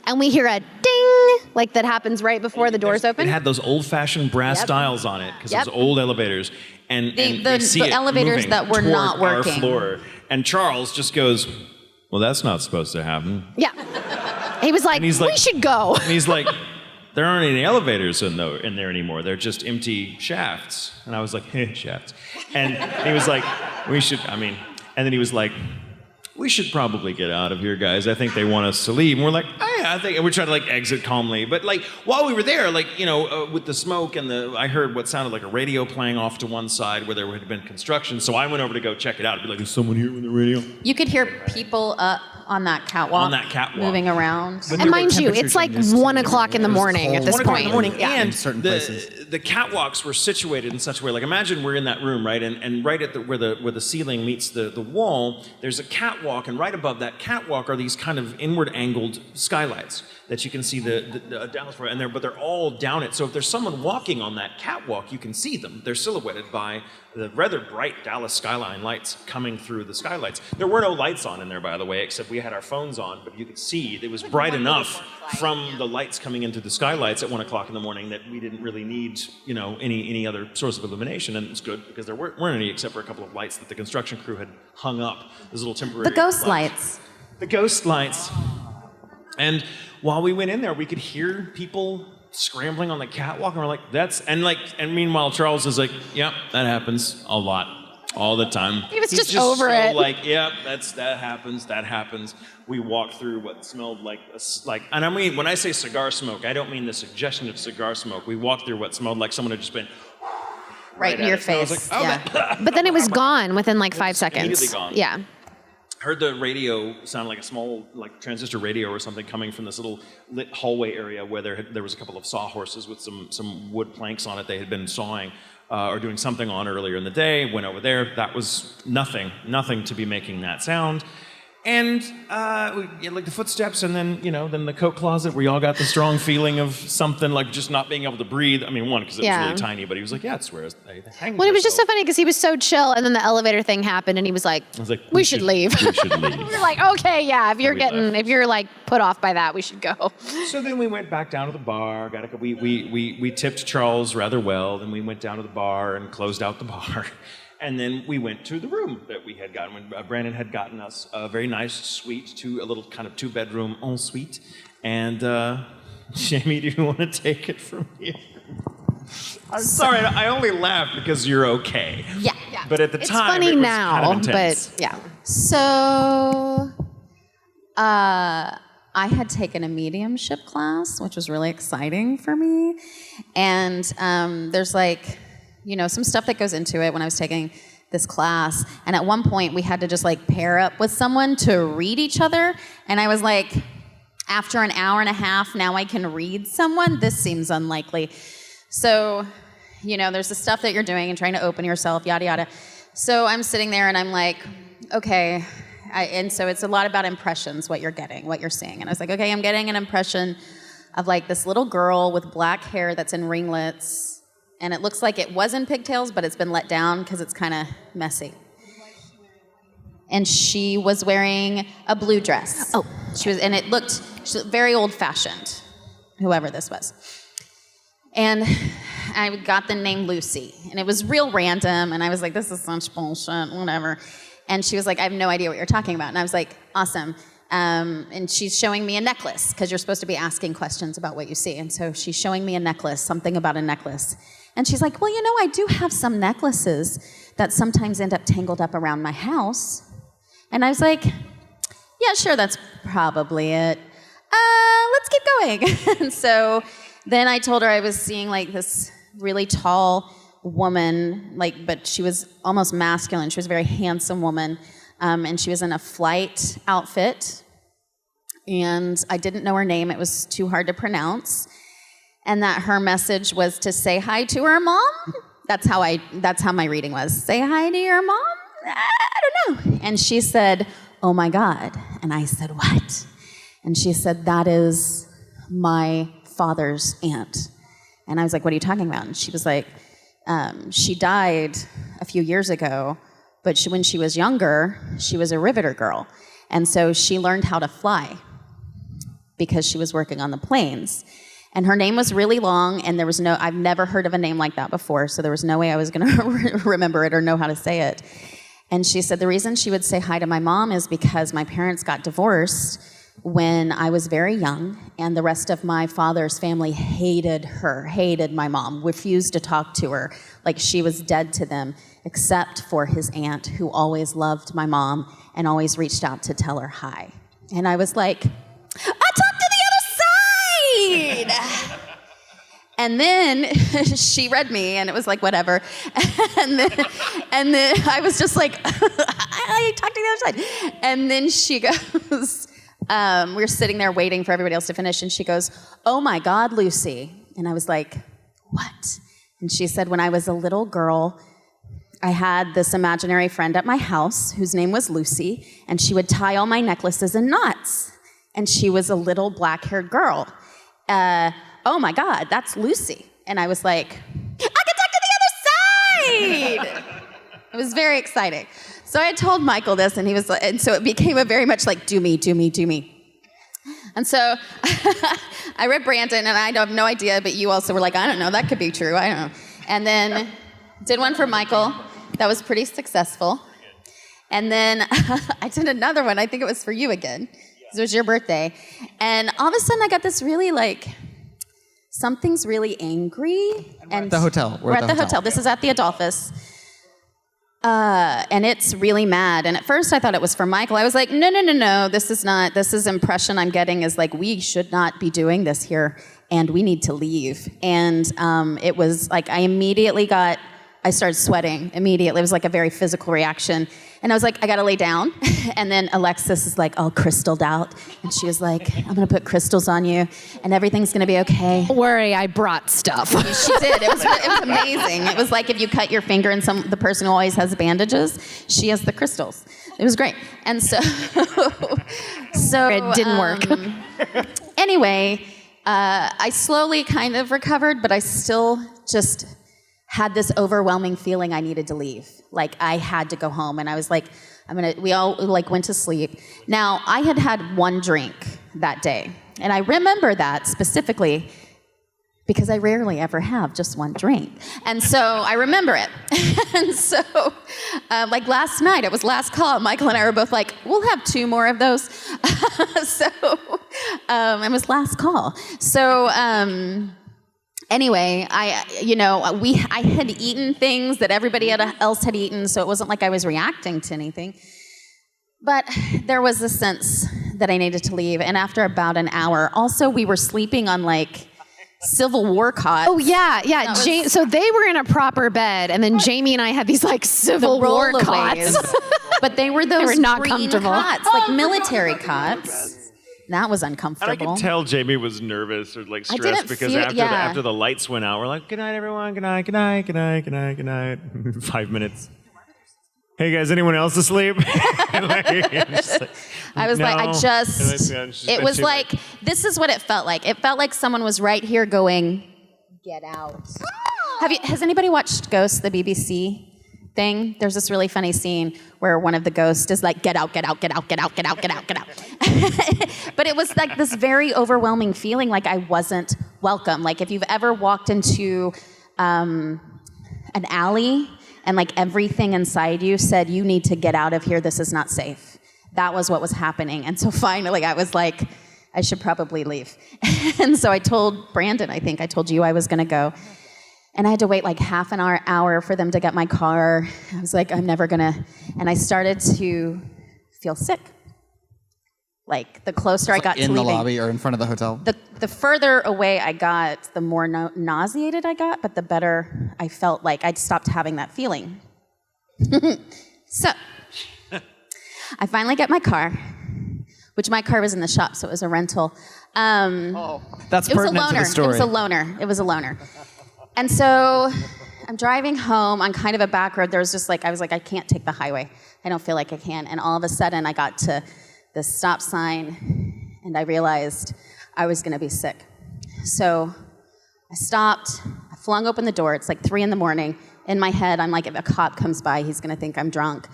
And we hear a ding, like that happens right before the doors open. It had those old-fashioned brass dials on it, because it was old elevators. And The elevators that were not working. Our floor. And Charles just goes, well, that's not supposed to happen. Yeah. He was like, we should go. And he's like, there aren't any elevators in there anymore. They're just empty shafts. And I was like, shafts. And he was like, and then he was like, we should probably get out of here, guys. I think they want us to leave. And we're like, oh yeah, I think, and we're trying to exit calmly. But while we were there, with the smoke and I heard what sounded like a radio playing off to one side where there had been construction. So I went over to go check it out. I'd be like, is someone here with the radio? You could hear people up on that catwalk. Moving around. And mind you, it's like 1 o'clock in the morning at this point. And certain places. The catwalks were situated in such a way, imagine we're in that room, right? And right at where the ceiling meets the wall, there's a catwalk, and right above that catwalk are these kind of inward angled skylights that you can see the Dallas floor, but they're all down it. So if there's someone walking on that catwalk, you can see them. They're silhouetted by the rather bright Dallas skyline lights coming through the skylights. There were no lights on in there, by the way, except we had our phones on, but you could see it was bright enough from the lights coming into the skylights at 1 o'clock in the morning that we didn't really need, any other source of illumination. And it's good because there weren't any except for a couple of lights that the construction crew had hung up. Those little temporary The ghost lights. The ghost lights. And while we went in there, we could hear people scrambling on the catwalk, and we're like, and meanwhile Charles is like, yep, that happens a lot, all the time. He was just over it. Yep, that happens. We walked through what smelled like, and I mean, when I say cigar smoke, I don't mean the suggestion of cigar smoke. We walked through what smelled like someone had just been right in your face. But then it was gone within 5 seconds. Immediately gone. Yeah. Heard the radio sound like a small transistor radio or something coming from this little lit hallway area where there was a couple of sawhorses with some wood planks on it they had been sawing or doing something on earlier in the day. Went over there. That was nothing to be making that sound. And the footsteps, and then then the coat closet where y'all got the strong feeling of something just not being able to breathe. I mean, one because it was really tiny, but he was like, yeah, it's where they hang. Well, it was just so funny because he was so chill, and then the elevator thing happened, and he was like, we should leave. We should leave. We were like, okay, yeah, if you're put off by that, we should go. So then we went back down to the bar. We tipped Charles rather well. Then we went down to the bar and closed out the bar. And then we went to the room that we had gotten. Brandon had gotten us a very nice suite, a little kind of 2-bedroom ensuite. And Jamie, do you want to take it from here? I'm sorry, I only laughed because you're okay. Yeah. But at the time, funny it was now, kind of intense. but yeah. So, I had taken a mediumship class, which was really exciting for me. And there's some stuff that goes into it when I was taking this class. And at one point, we had to just pair up with someone to read each other. And I was like, after an hour and a half, now I can read someone? This seems unlikely. So, there's the stuff that you're doing and trying to open yourself, yada, yada. So I'm sitting there and I'm like, okay. And so it's a lot about impressions, what you're getting, what you're seeing. And I was like, okay, I'm getting an impression of this little girl with black hair that's in ringlets. And it looks like it was in pigtails, but it's been let down because it's kind of messy. And she was wearing a blue dress. Oh. She looked very old-fashioned, whoever this was. And I got the name Lucy. And it was real random. And I was like, this is such bullshit, whatever. And she was like, I have no idea what you're talking about. And I was like, awesome. And she's showing me a necklace, because you're supposed to be asking questions about what you see. And so she's showing me a necklace, something about a necklace. And she's like, well, I do have some necklaces that sometimes end up tangled up around my house. And I was like, yeah, sure, that's probably it. Let's keep going. And so then I told her I was seeing this really tall woman, but she was almost masculine. She was a very handsome woman. And she was in a flight outfit. And I didn't know her name. It was too hard to pronounce. And that her message was to say hi to her mom. That's how my reading was. Say hi to your mom? I don't know. And she said, "Oh my God." And I said, "What?" And she said, "That is my father's aunt." And I was like, "What are you talking about?" And she was like, "She died a few years ago, but when she was younger, she was a riveter girl. And so she learned how to fly because she was working on the planes. And her name was really long, and I've never heard of a name like that before, so there was no way I was going to remember it or know how to say it." And she said the reason she would say hi to my mom is because my parents got divorced when I was very young, and the rest of my father's family hated my mom, refused to talk to her, like she was dead to them, except for his aunt, who always loved my mom and always reached out to tell her hi. And I was like, "I talked to the other side!" And then she read me, and it was like, whatever. And then I was just like, I talked to the other side. And then she goes, we were sitting there waiting for everybody else to finish, and she goes, "Oh my God, Lucy." And I was like, "What?" And she said, "When I was a little girl, I had this imaginary friend at my house whose name was Lucy, and she would tie all my necklaces in knots. And she was a little black-haired girl. Oh my God, that's Lucy." And I was like, "I can talk to the other side!" It was very exciting. So I had told Michael this, and so it became a very much like, do me. And so I read Brandon, and I have no idea, but you also were like, "I don't know, that could be true, I don't know." And then did one for Michael. That was pretty successful. And then I did another one, I think it was for you again, because it was your birthday. And all of a sudden I got this really something's really angry. And at the hotel. We're at the hotel. This is at the Adolphus. And it's really mad. And at first I thought it was for Michael. I was like, no, this is impression I'm getting is like, we should not be doing this here, and we need to leave. And it was like, I started sweating immediately. It was like a very physical reaction. And I was like, I gotta lay down. And then Alexis is like all crystalled out. And she was like, "I'm gonna put crystals on you, and everything's gonna be okay." Don't worry, I brought stuff. She did. It was amazing. It was like if you cut your finger and the person who always has bandages, she has the crystals. It was great. And so It didn't work. Anyway, I slowly kind of recovered, but I still just had this overwhelming feeling I needed to leave. Like I had to go home, and I was like, we all went to sleep. Now, I had one drink that day, and I remember that specifically because I rarely ever have just one drink. And so I remember it. And so, last night, it was last call, Michael and I were both like, "We'll have 2 more of those." So, it was last call. So, anyway, I had eaten things that everybody else had eaten, so it wasn't like I was reacting to anything. But there was a sense that I needed to leave, and after about an hour, also we were sleeping on Civil War cots. Oh yeah. So they were in a proper bed, and then Jamie and I had these Civil War cots. But they were those not green comfortable. cots, military cots. That was uncomfortable. And I could tell Jamie was nervous or stressed because after the lights went out, we're like, "Good night, everyone. Good night. Good night. Good night. Good night. Good night." 5 minutes. "Hey guys, anyone else asleep?" I was it was like, this is what it felt like. It felt like someone was right here going, "Get out." Has anybody watched Ghosts, the BBC thing? There's this really funny scene where one of the ghosts is like, "Get out, get out, get out, get out, get out, get out, get out." But it was like this very overwhelming feeling like I wasn't welcome. Like if you've ever walked into an alley and everything inside you said, "You need to get out of here, this is not safe." That was what was happening. And so finally I was like, I should probably leave. And so I told Brandon, I think I told you I was gonna go. And I had to wait half an hour for them to get my car. I was like, I'm never gonna. And I started to feel sick. The closer I got to leaving. In the lobby or in front of the hotel? The further away I got, the more nauseated I got, but the better I felt like I'd stopped having that feeling. So, I finally get my car, which my car was in the shop, so it was a rental. That's pertinent to the story. It was a loaner. And so I'm driving home on kind of a back road. I was like, I can't take the highway. I don't feel like I can. And all of a sudden, I got to the stop sign, and I realized I was going to be sick. So I stopped. I flung open the door. It's like 3 a.m. In my head, I'm like, if a cop comes by, he's going to think I'm drunk.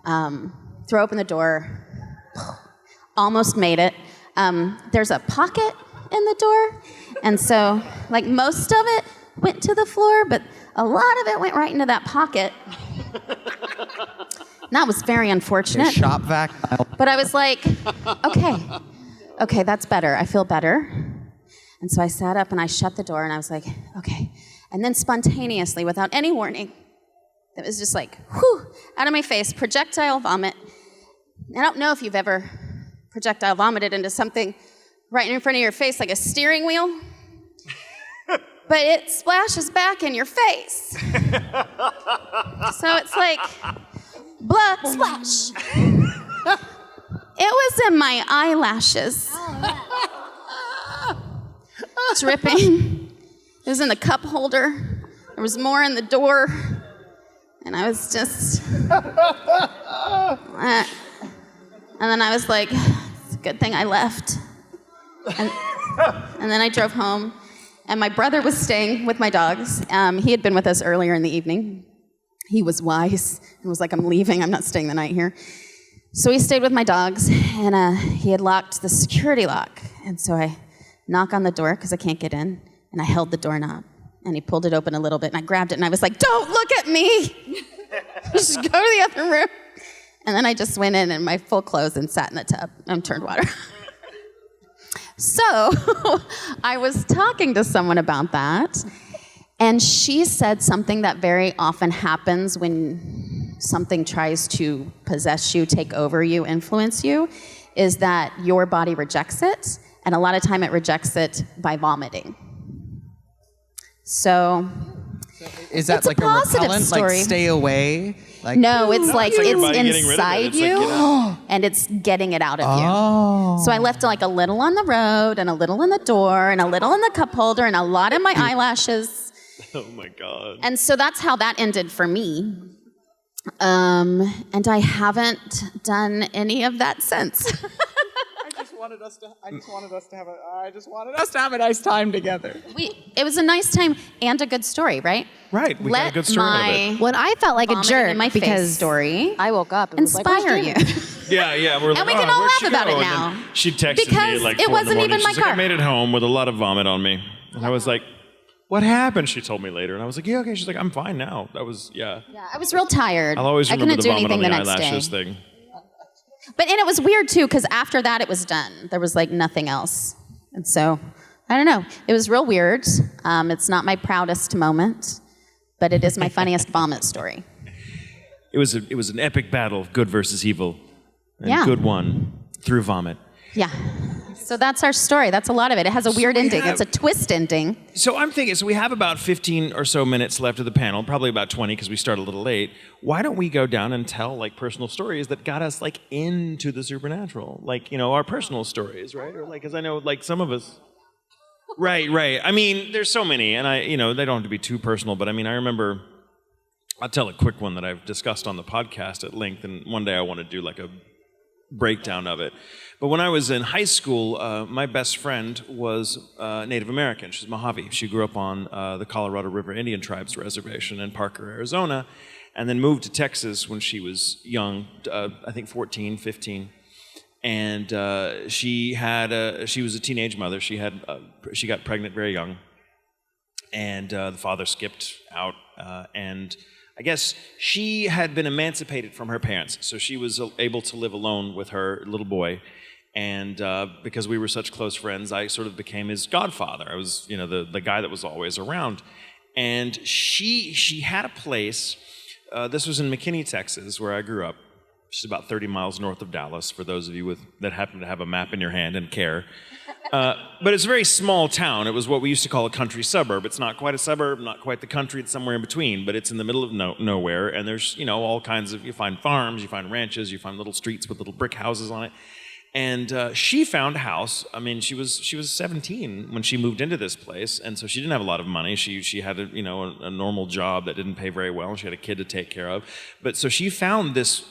Throw open the door. Almost made it. There's a pocket in the door. And so, like, most of it went to the floor, but a lot of it went right into that pocket. And that was very unfortunate. Shop vac. But I was like, okay, that's better. I feel better. And so I sat up and I shut the door and I was like, okay. And then spontaneously, without any warning, it was just like, whew, out of my face, projectile vomit. I don't know if you've ever projectile vomited into something right in front of your face, like a steering wheel. But it splashes back in your face. So it's like, blood splash. It was in my eyelashes. Dripping. It was in the cup holder. There was more in the door. And I was just... and then I was like, it's a good thing I left. And then I drove home. And my brother was staying with my dogs. He had been with us earlier in the evening. He was wise and was like, I'm leaving. I'm not staying the night here. So he stayed with my dogs, and he had locked the security lock. And so I knock on the door because I can't get in, and I held the doorknob. And he pulled it open a little bit, and I grabbed it, and I was like, don't look at me! Just go to the other room. And then I just went in my full clothes and sat in the tub and turned water. So I was talking to someone about that, and she said something that very often happens when something tries to possess you, take over you, influence you, is that your body rejects it, and a lot of time it rejects it by vomiting. So is that it's like a repellent, story. like stay away? Like, no, it's like your body it's getting rid of it. inside It's like, you, get out. and it's getting it out of you. Oh. So I left like a little on the road, and a little in the door, and a little in the cup holder, and a lot in my eyelashes. Oh my God. And so that's how that ended for me. And I haven't done any of that since. I just wanted us to have a nice time together. It was a nice time and a good story, right? Right, we got a good story out of it. When I felt like a Vomit jerk in my because face story I woke up and was like, inspire "Where's you. Jamie?" Yeah, we're like, And we can oh, all where'd laugh she about go? it And then now. she texted Because me like it 4 in the wasn't morning. even my She's like, I car. made it home with a lot of vomit on me. And I was like, what happened? She told me later. And I was like, yeah, okay. She's like, I'm fine now. That was, yeah. Yeah, I was real tired. I'll always I remember couldn't the do vomit on anything the the next eyelashes day. thing. And it was weird too, because after that it was done. There was like nothing else. And so, I don't know. It was real weird. It's not my proudest moment, but it is my funniest vomit story. It was an epic battle of good versus evil. And Yeah. good won through vomit. Yeah. So that's our story. That's a lot of it. It has a weird we ending. have- It's a twist ending. So I'm thinking, so we have about 15 or so minutes left of the panel, probably about 20 because we started a little late. Why don't we go down and tell like personal stories that got us like into the supernatural? Like, you know, our personal stories, right? Or like, because I know like some of us... Right. I mean, there's so many, and they don't have to be too personal, but I mean, I remember... I'll tell a quick one that I've discussed on the podcast at length, and one day I want to do like a breakdown of it. But when I was in high school, my best friend was Native American. She's Mojave. She grew up on the Colorado River Indian Tribes Reservation in Parker, Arizona, and then moved to Texas when she was young, I think 14, 15. And she was a teenage mother. She got pregnant very young, and the father skipped out, and I guess she had been emancipated from her parents, so she was able to live alone with her little boy. And because we were such close friends, I sort of became his godfather. I was, the guy that was always around. And she had a place. This was in McInnis, Texas, where I grew up. She's about 30 miles north of Dallas, for those of you that happen to have a map in your hand and care. But it's a very small town. It was what we used to call a country suburb. It's not quite a suburb, not quite the country. It's somewhere in between, but it's in the middle of nowhere. And there's, all kinds of, you find farms, you find ranches, you find little streets with little brick houses on it. And she found a house. I mean, she was 17 when she moved into this place, and so she didn't have a lot of money. She had a normal job that didn't pay very well, and she had a kid to take care of. But so she found this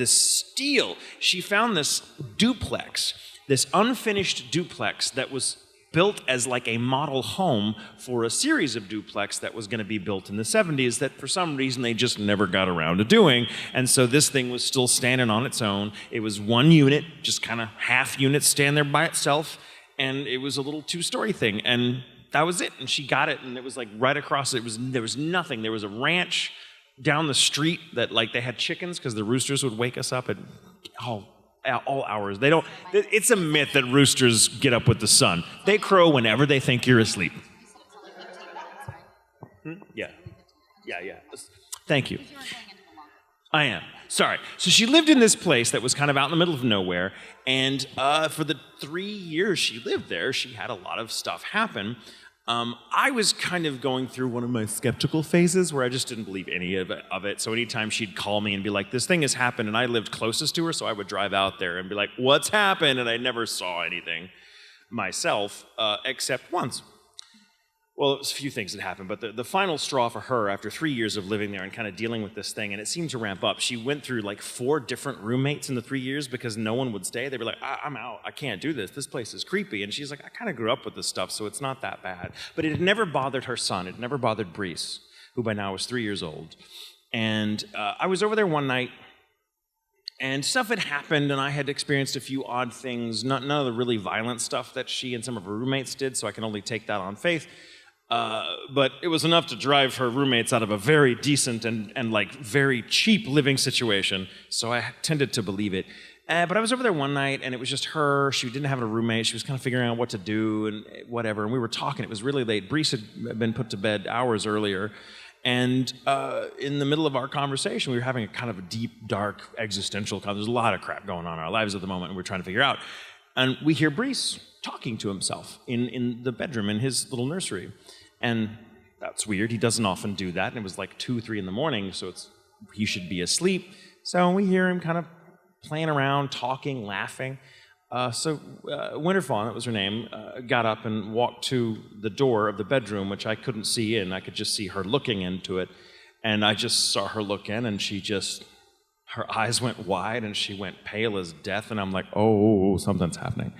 steal. She found this duplex, this unfinished duplex that was built as like a model home for a series of duplex that was going to be built in the 70s that for some reason they just never got around to doing. And so this thing was still standing on its own. It was one unit, just kind of half unit stand there by itself, and it was a little two-story thing. And that was it. And she got it, and it was like right across it. There was nothing. There was a ranch down the street that like they had chickens because the roosters would wake us up at all hours. They don't. It's a myth that roosters get up with the sun. They crow whenever they think you're asleep. Yeah. Thank you. I am. Sorry. So she lived in this place that was kind of out in the middle of nowhere, and for the 3 years she lived there, she had a lot of stuff happen. I was kind of going through one of my skeptical phases where I just didn't believe any of it. So anytime she'd call me and be like, this thing has happened, and I lived closest to her, so I would drive out there and be like, what's happened? And I never saw anything myself, except once. Well, it was a few things that happened, but the final straw for her, after 3 years of living there and kind of dealing with this thing, and it seemed to ramp up, she went through like 4 different roommates in the 3 years because no one would stay. They were like, I'm out, I can't do this, this place is creepy. And she's like, I kind of grew up with this stuff, so it's not that bad. But it had never bothered her son, it never bothered Brees, who by now was 3 years old. And I was over there one night, and stuff had happened, and I had experienced a few odd things, none of the really violent stuff that she and some of her roommates did, so I can only take that on faith. But it was enough to drive her roommates out of a very decent and like very cheap living situation, so I tended to believe it. But I was over there one night, and it was just her. She didn't have a roommate. She was kind of figuring out what to do and whatever, and we were talking. It was really late. Brees had been put to bed hours earlier, and in the middle of our conversation, we were having a kind of a deep, dark, existential conversation. There's a lot of crap going on in our lives at the moment, and we're trying to figure out. And we hear Brees talking to himself in the bedroom in his little nursery. And that's weird. He doesn't often do that. And it was like 2, 3 in the morning, so he should be asleep. So we hear him kind of playing around, talking, laughing. So Winterfawn, that was her name, got up and walked to the door of the bedroom, which I couldn't see in. I could just see her looking into it. And I just saw her look in, and her eyes went wide, and she went pale as death, and I'm like, oh, something's happening.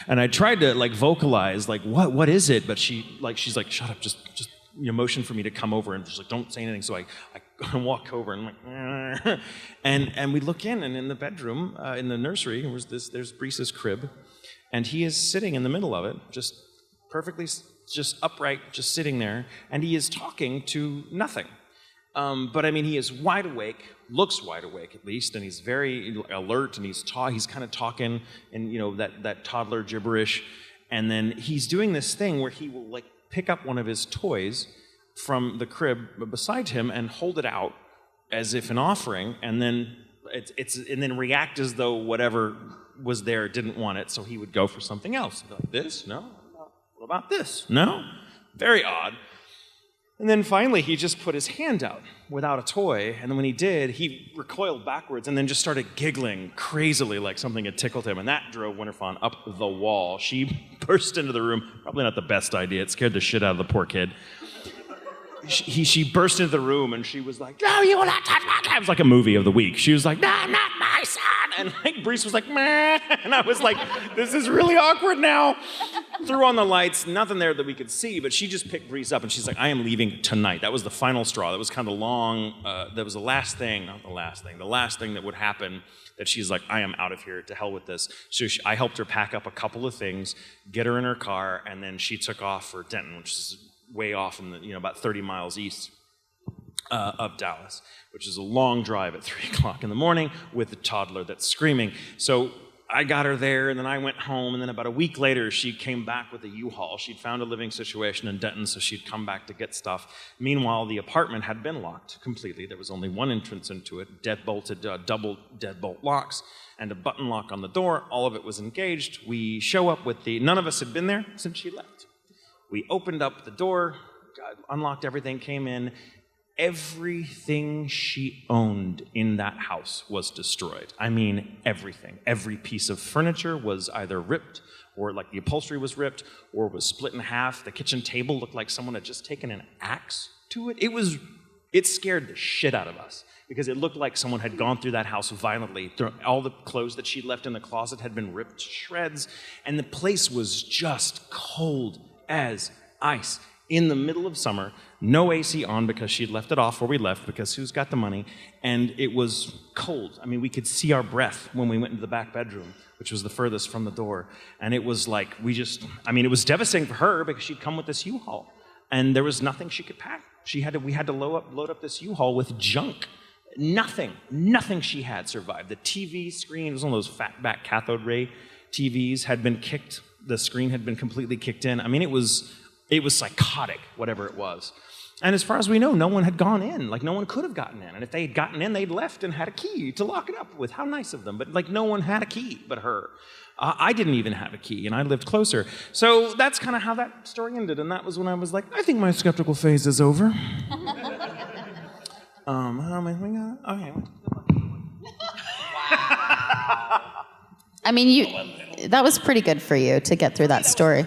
And I tried to like vocalize, like, what is it? But she's like, shut up, just motion for me to come over, and she's like, don't say anything. So I walk over, and I'm like, and we look in, and in the bedroom, in the nursery, there's Brees's crib, and he is sitting in the middle of it, just perfectly, just upright, just sitting there, and he is talking to nothing. But I mean, he is wide awake, looks wide awake at least, and he's very alert, and he's kind of talking in that toddler gibberish, and then he's doing this thing where he will like pick up one of his toys from the crib beside him and hold it out as if an offering, and then and then react as though whatever was there didn't want it, so he would go for something else. Like, this? No. What about this? No. Very odd. And then finally, he just put his hand out without a toy, and then when he did, he recoiled backwards and then just started giggling crazily like something had tickled him, and that drove Winterfawn up the wall. She burst into the room. Probably not the best idea. It scared the shit out of the poor kid. She burst into the room, and she was like, no, you will not touch my kid. It was like a movie of the week. She was like, no, not my son. And like Brees was like, meh. And I was like, this is really awkward now. Threw on the lights, nothing there that we could see, but she just picked Brees up, and she's like, I am leaving tonight. That was the final straw. That was kind of long. That was the last thing that would happen, that she's like, I am out of here, to hell with this. So I helped her pack up a couple of things, get her in her car, and then she took off for Denton, which is way off in the, about 30 miles east of Dallas, which is a long drive at 3 o'clock in the morning with a toddler that's screaming. So I got her there, and then I went home, and then about a week later, she came back with a U-Haul. She'd found a living situation in Denton, so she'd come back to get stuff. Meanwhile, the apartment had been locked completely. There was only one entrance into it, deadbolted, double deadbolt locks, and a button lock on the door. All of it was engaged. We show up with none of us had been there since she left. We opened up the door, unlocked everything, came in. everything she owned in that house was destroyed. I mean, everything. Every piece of furniture was either ripped, or like the upholstery was ripped, or was split in half. The kitchen table looked like someone had just taken an axe to it. It scared the shit out of us because it looked like someone had gone through that house violently. All the clothes that she'd left in the closet had been ripped to shreds, and the place was just cold as ice. In the middle of summer, no AC on because she'd left it off where we left because who's got the money, and it was cold. I mean, we could see our breath when we went into the back bedroom, which was the furthest from the door, and it was like it was devastating for her because she'd come with this U-Haul, and there was nothing she could pack. We had to load up this U-Haul with junk. Nothing she had survived. The TV screen, it was one of those fat-back cathode ray TVs, had been kicked. The screen had been completely kicked in. I mean, it was psychotic, whatever it was. And as far as we know, no one had gone in. Like, no one could have gotten in. And if they had gotten in, they'd left and had a key to lock it up with. How nice of them. But, like, no one had a key but her. I didn't even have a key, and I lived closer. So that's kind of how that story ended. And that was when I was like, I think my skeptical phase is over. How many we got? Okay. I mean, that was pretty good for you to get through that story.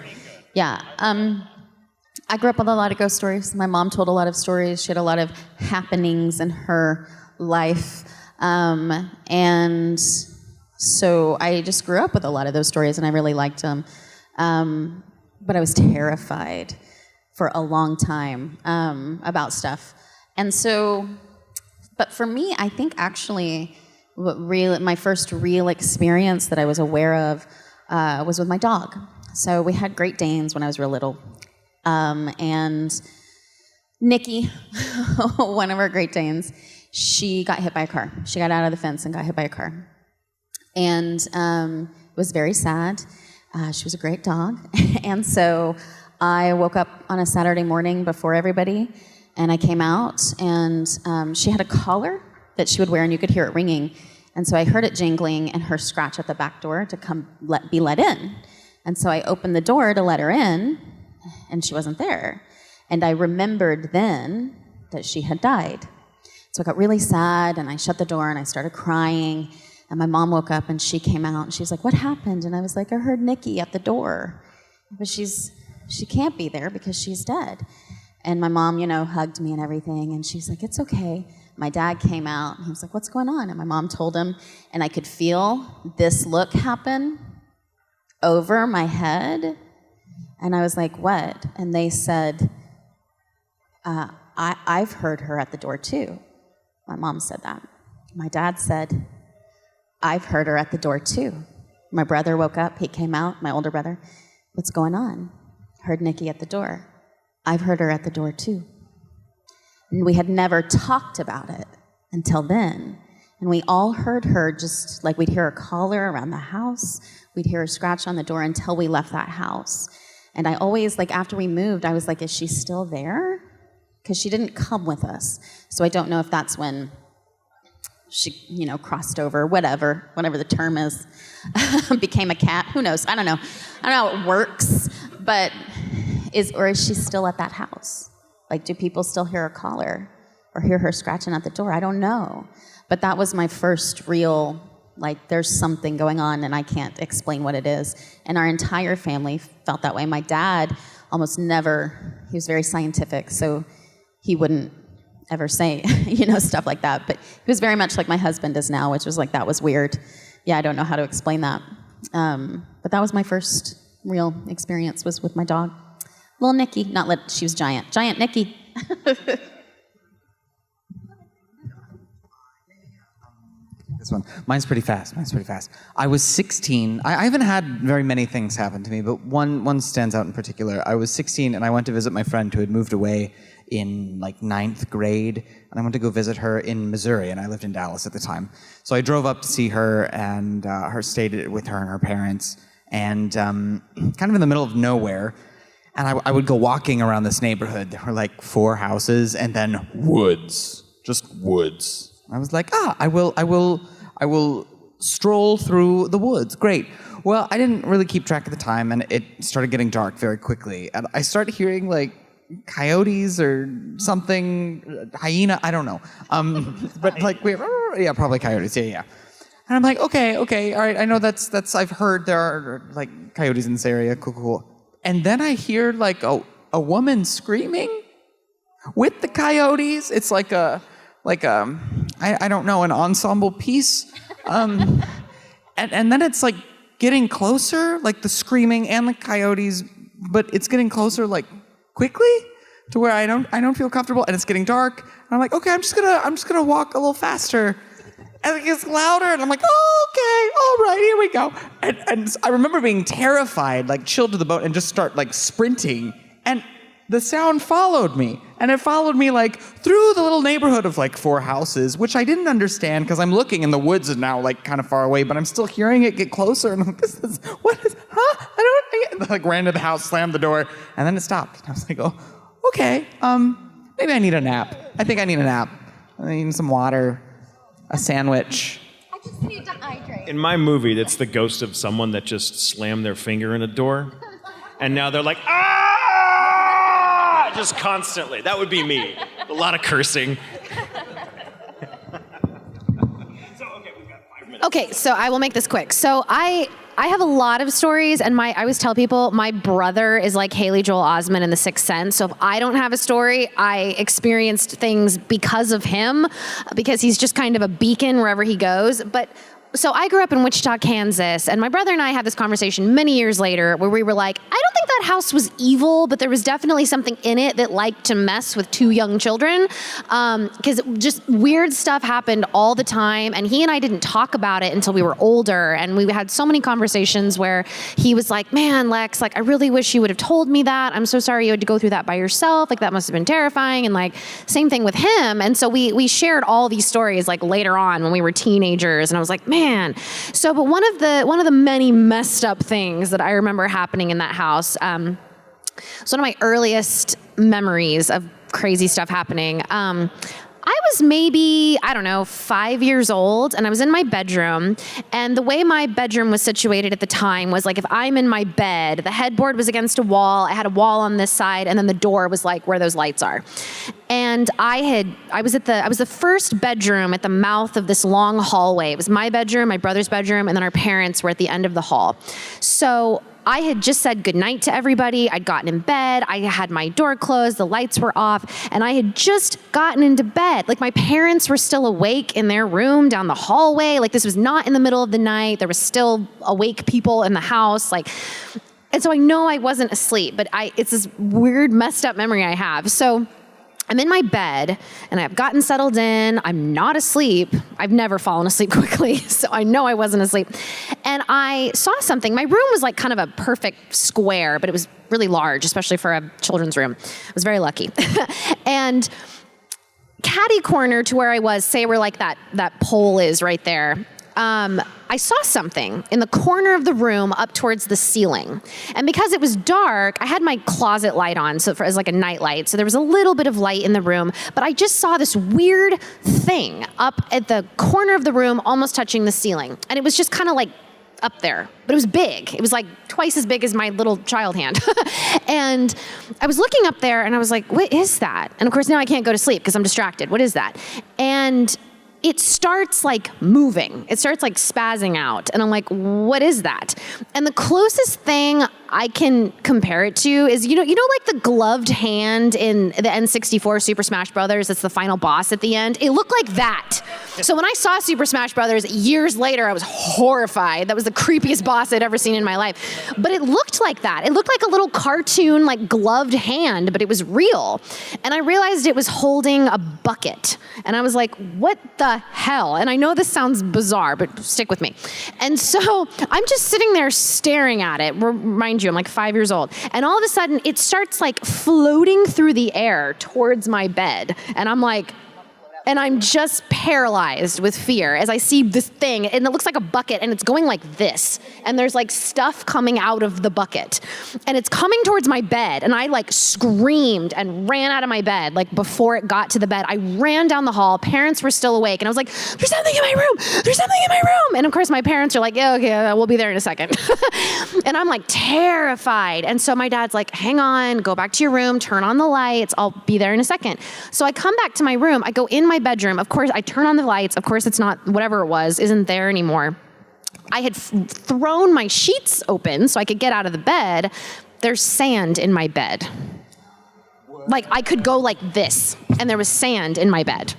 Yeah. I grew up with a lot of ghost stories. My mom told a lot of stories. She had a lot of happenings in her life. And so I just grew up with a lot of those stories, and I really liked them. But I was terrified for a long time about stuff. And so, but for me, I think actually my first real experience that I was aware of was with my dog. So we had Great Danes when I was real little. And Nikki, one of our Great Danes, she got hit by a car. She got out of the fence and got hit by a car. And it was very sad. She was a great dog. And so I woke up on a Saturday morning before everybody, and I came out, and she had a collar that she would wear, and you could hear it ringing. And so I heard it jingling and her scratch at the back door to be let in. And so I opened the door to let her in, and she wasn't there. And I remembered then that she had died. So I got really sad, and I shut the door, and I started crying. And my mom woke up, and she came out, and she was like, "What happened?" And I was like, "I heard Nikki at the door. But she can't be there because she's dead." And my mom, hugged me and everything, and she's like, "It's okay." My dad came out, and he was like, "What's going on?" And my mom told him, and I could feel this look happen over my head. And I was like, "What?" And they said, I've heard her at the door too. My mom said that. My dad said, "I've heard her at the door too." My brother woke up, he came out, my older brother. "What's going on?" "Heard Nikki at the door." "I've heard her at the door too." And we had never talked about it until then. And we all heard her, just like we'd hear her collar around the house. We'd hear her scratch on the door until we left that house. And I always, after we moved, I was like, is she still there? Because she didn't come with us. So I don't know if that's when she, crossed over, whatever the term is, became a cat. Who knows? I don't know how it works. But is she still at that house? Do people still hear her collar or hear her scratching at the door? I don't know. But that was my first real, there's something going on and I can't explain what it is. And our entire family felt that way. My dad almost never, he was very scientific, so he wouldn't ever say, stuff like that. But he was very much like my husband is now, which was that was weird. Yeah, I don't know how to explain that. But that was my first real experience, was with my dog. Little Nikki, she was giant. Giant Nikki. This one. Mine's pretty fast. I was 16. I haven't had very many things happen to me, but one stands out in particular. I was 16, and I went to visit my friend who had moved away in 9th grade, and I went to go visit her in Missouri, and I lived in Dallas at the time. So I drove up to see her, and stayed with her and her parents, and kind of in the middle of nowhere. And I would go walking around this neighborhood. There were 4 houses, and then woods, just woods. I was like, I will stroll through the woods. Great. Well, I didn't really keep track of the time, and it started getting dark very quickly. And I started hearing coyotes or something, hyena, I don't know. But like probably coyotes. Yeah. And I'm like, okay, all right. I know that's. I've heard there are like coyotes in this area. Cool. And then I hear like a woman screaming with the coyotes. It's like I don't know, an ensemble piece. And then it's like getting closer, like the screaming and the coyotes, but it's getting closer like quickly to where I don't feel comfortable, and it's getting dark. And I'm like, okay, I'm just gonna walk a little faster. And it gets louder, and I'm like, oh, okay, all right, here we go. And I remember being terrified, like chilled to the bone, and just start like sprinting. And the sound followed me. And it followed me like through the little neighborhood of like 4 houses, which I didn't understand because I'm looking and the woods is now like kind of far away, but I'm still hearing it get closer. And I'm like, I don't, like ran to the house, slammed the door, and then it stopped. And I was like, oh, okay, maybe I need a nap. I think I need a nap. I need some water. A sandwich. I just need to hydrate. In my movie, that's the ghost of someone that just slammed their finger in a door, and now they're like, ah! Just constantly. That would be me. A lot of cursing. We've got 5 minutes. Okay, so I will make this quick. So I have a lot of stories, and I always tell people my brother is like Haley Joel Osment in The Sixth Sense. So if I don't have a story, I experienced things because of him, because he's just kind of a beacon wherever he goes. But so I grew up in Wichita, Kansas, and my brother and I had this conversation many years later where we were like, I don't think that house was evil, but there was definitely something in it that liked to mess with 2 young children, because just weird stuff happened all the time, and he and I didn't talk about it until we were older, and we had so many conversations where he was like, man, Lex, like, I really wish you would have told me that. I'm so sorry you had to go through that by yourself. Like, that must have been terrifying, and like, same thing with him. And so we shared all these stories like later on when we were teenagers, and I was like, man. So, but one of the many messed up things that I remember happening in that house, it's one of my earliest memories of crazy stuff happening. I was maybe, 5 years old, and I was in my bedroom, and the way my bedroom was situated at the time was like, if I'm in my bed, the headboard was against a wall, I had a wall on this side, and then the door was like where those lights are. And I was the first bedroom at the mouth of this long hallway. It was my bedroom, my brother's bedroom, and then our parents were at the end of the hall. So I had just said goodnight to everybody. I'd gotten in bed. I had my door closed. The lights were off. And I had just gotten into bed. Like, my parents were still awake in their room down the hallway. Like, this was not in the middle of the night. There was still awake people in the house. Like, and so I know I wasn't asleep, but it's this weird, messed up memory I have. So I'm in my bed, and I've gotten settled in. I'm not asleep. I've never fallen asleep quickly, so I know I wasn't asleep. And I saw something. My room was like kind of a perfect square, but it was really large, especially for a children's room. I was very lucky. And catty corner to where I was, say where like that pole is right there, I saw something in the corner of the room up towards the ceiling. And because it was dark, I had my closet light on, so as like a night light. So there was a little bit of light in the room, but I just saw this weird thing up at the corner of the room, almost touching the ceiling. And it was just kind of like up there, but it was big. It was like twice as big as my little child hand. And I was looking up there and I was like, what is that? And of course now I can't go to sleep because I'm distracted. What is that? And it starts like moving. It starts like spazzing out. And I'm like, what is that? And the closest thing I can compare it to is, you know, like the gloved hand in the N64 Super Smash Brothers, that's the final boss at the end. It looked like that. So when I saw Super Smash Brothers years later, I was horrified. That was the creepiest boss I'd ever seen in my life. But it looked like that. It looked like a little cartoon, like gloved hand, but it was real. And I realized it was holding a bucket. And I was like, what the hell? And I know this sounds bizarre, but stick with me. And so I'm just sitting there staring at it. Mind you, I'm like 5 years old. And all of a sudden it starts like floating through the air towards my bed. And I'm like, And I'm just paralyzed with fear as I see this thing, and it looks like a bucket, and it's going like this. And there's like stuff coming out of the bucket. And it's coming towards my bed. And I like screamed and ran out of my bed, like before it got to the bed. I ran down the hall. Parents were still awake. And I was like, there's something in my room. There's something in my room. And of course, my parents are like, yeah, okay, we'll be there in a second. And I'm like terrified. And so my dad's like, hang on, go back to your room, turn on the lights. I'll be there in a second. So I come back to my room. I go in my bedroom. Of course, I turn on the lights. Of course, it's not, whatever it was, isn't there anymore. I had thrown my sheets open so I could get out of the bed. There's sand in my bed. Like, I could go like this, and there was sand in my bed.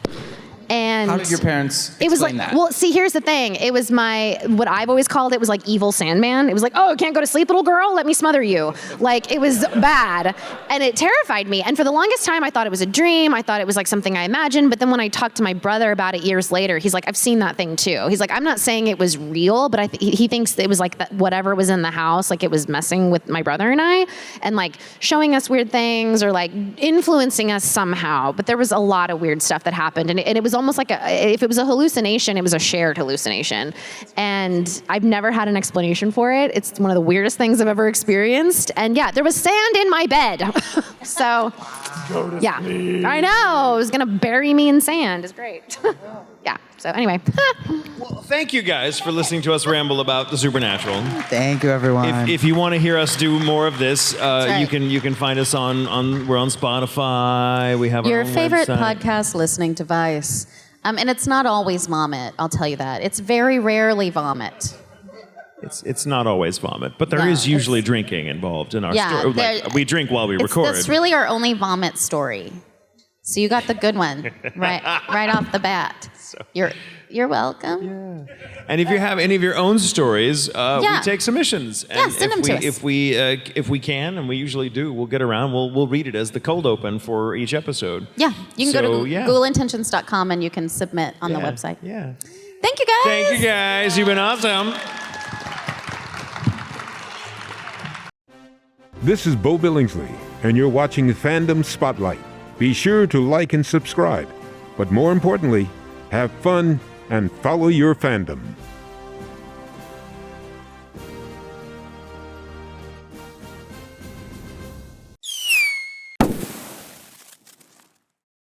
And how did your parents explain it was like, that? well, see, here's the thing. It was what I've always called it was like evil Sandman. It was like, oh, can't go to sleep, little girl? Let me smother you. Like, it was bad. And it terrified me. And for the longest time, I thought it was a dream. I thought it was like something I imagined. But then when I talked to my brother about it years later, he's like, I've seen that thing too. He's like, I'm not saying it was real, but he thinks it was like that whatever was in the house, like it was messing with my brother and I, and like showing us weird things or like influencing us somehow. But there was a lot of weird stuff that happened. And it was almost like if it was a hallucination, it was a shared hallucination. And I've never had an explanation for it. It's one of the weirdest things I've ever experienced. And yeah, there was sand in my bed. So, yeah. I know. It was going to bury me in sand. It's great. Yeah. So anyway. Well, thank you guys for listening to us ramble about the supernatural. Thank you, everyone. If you want to hear us do more of this, right. you can find us on we're on Spotify. We have Your our own favorite website. podcast listening device. And it's not always vomit, I'll tell you that. It's very rarely vomit. It's not always vomit, but there No, is usually drinking involved in our Yeah, story. there- Like, we drink while we record. That's really our only vomit story. So you got the good one right off the bat. You're welcome. And if you have any of your own stories, we take submissions. And send them to us. If we can, and we usually do, we'll get around. We'll read it as the cold open for each episode. Yeah, you can go to yeah. ghoulintentions.com and you can submit on the website. Yeah. Thank you, guys. Thank you guys. You've been awesome. This is Bo Billingsley, and you're watching Fandom Spotlight. Be sure to like and subscribe, but more importantly, have fun and follow your fandom.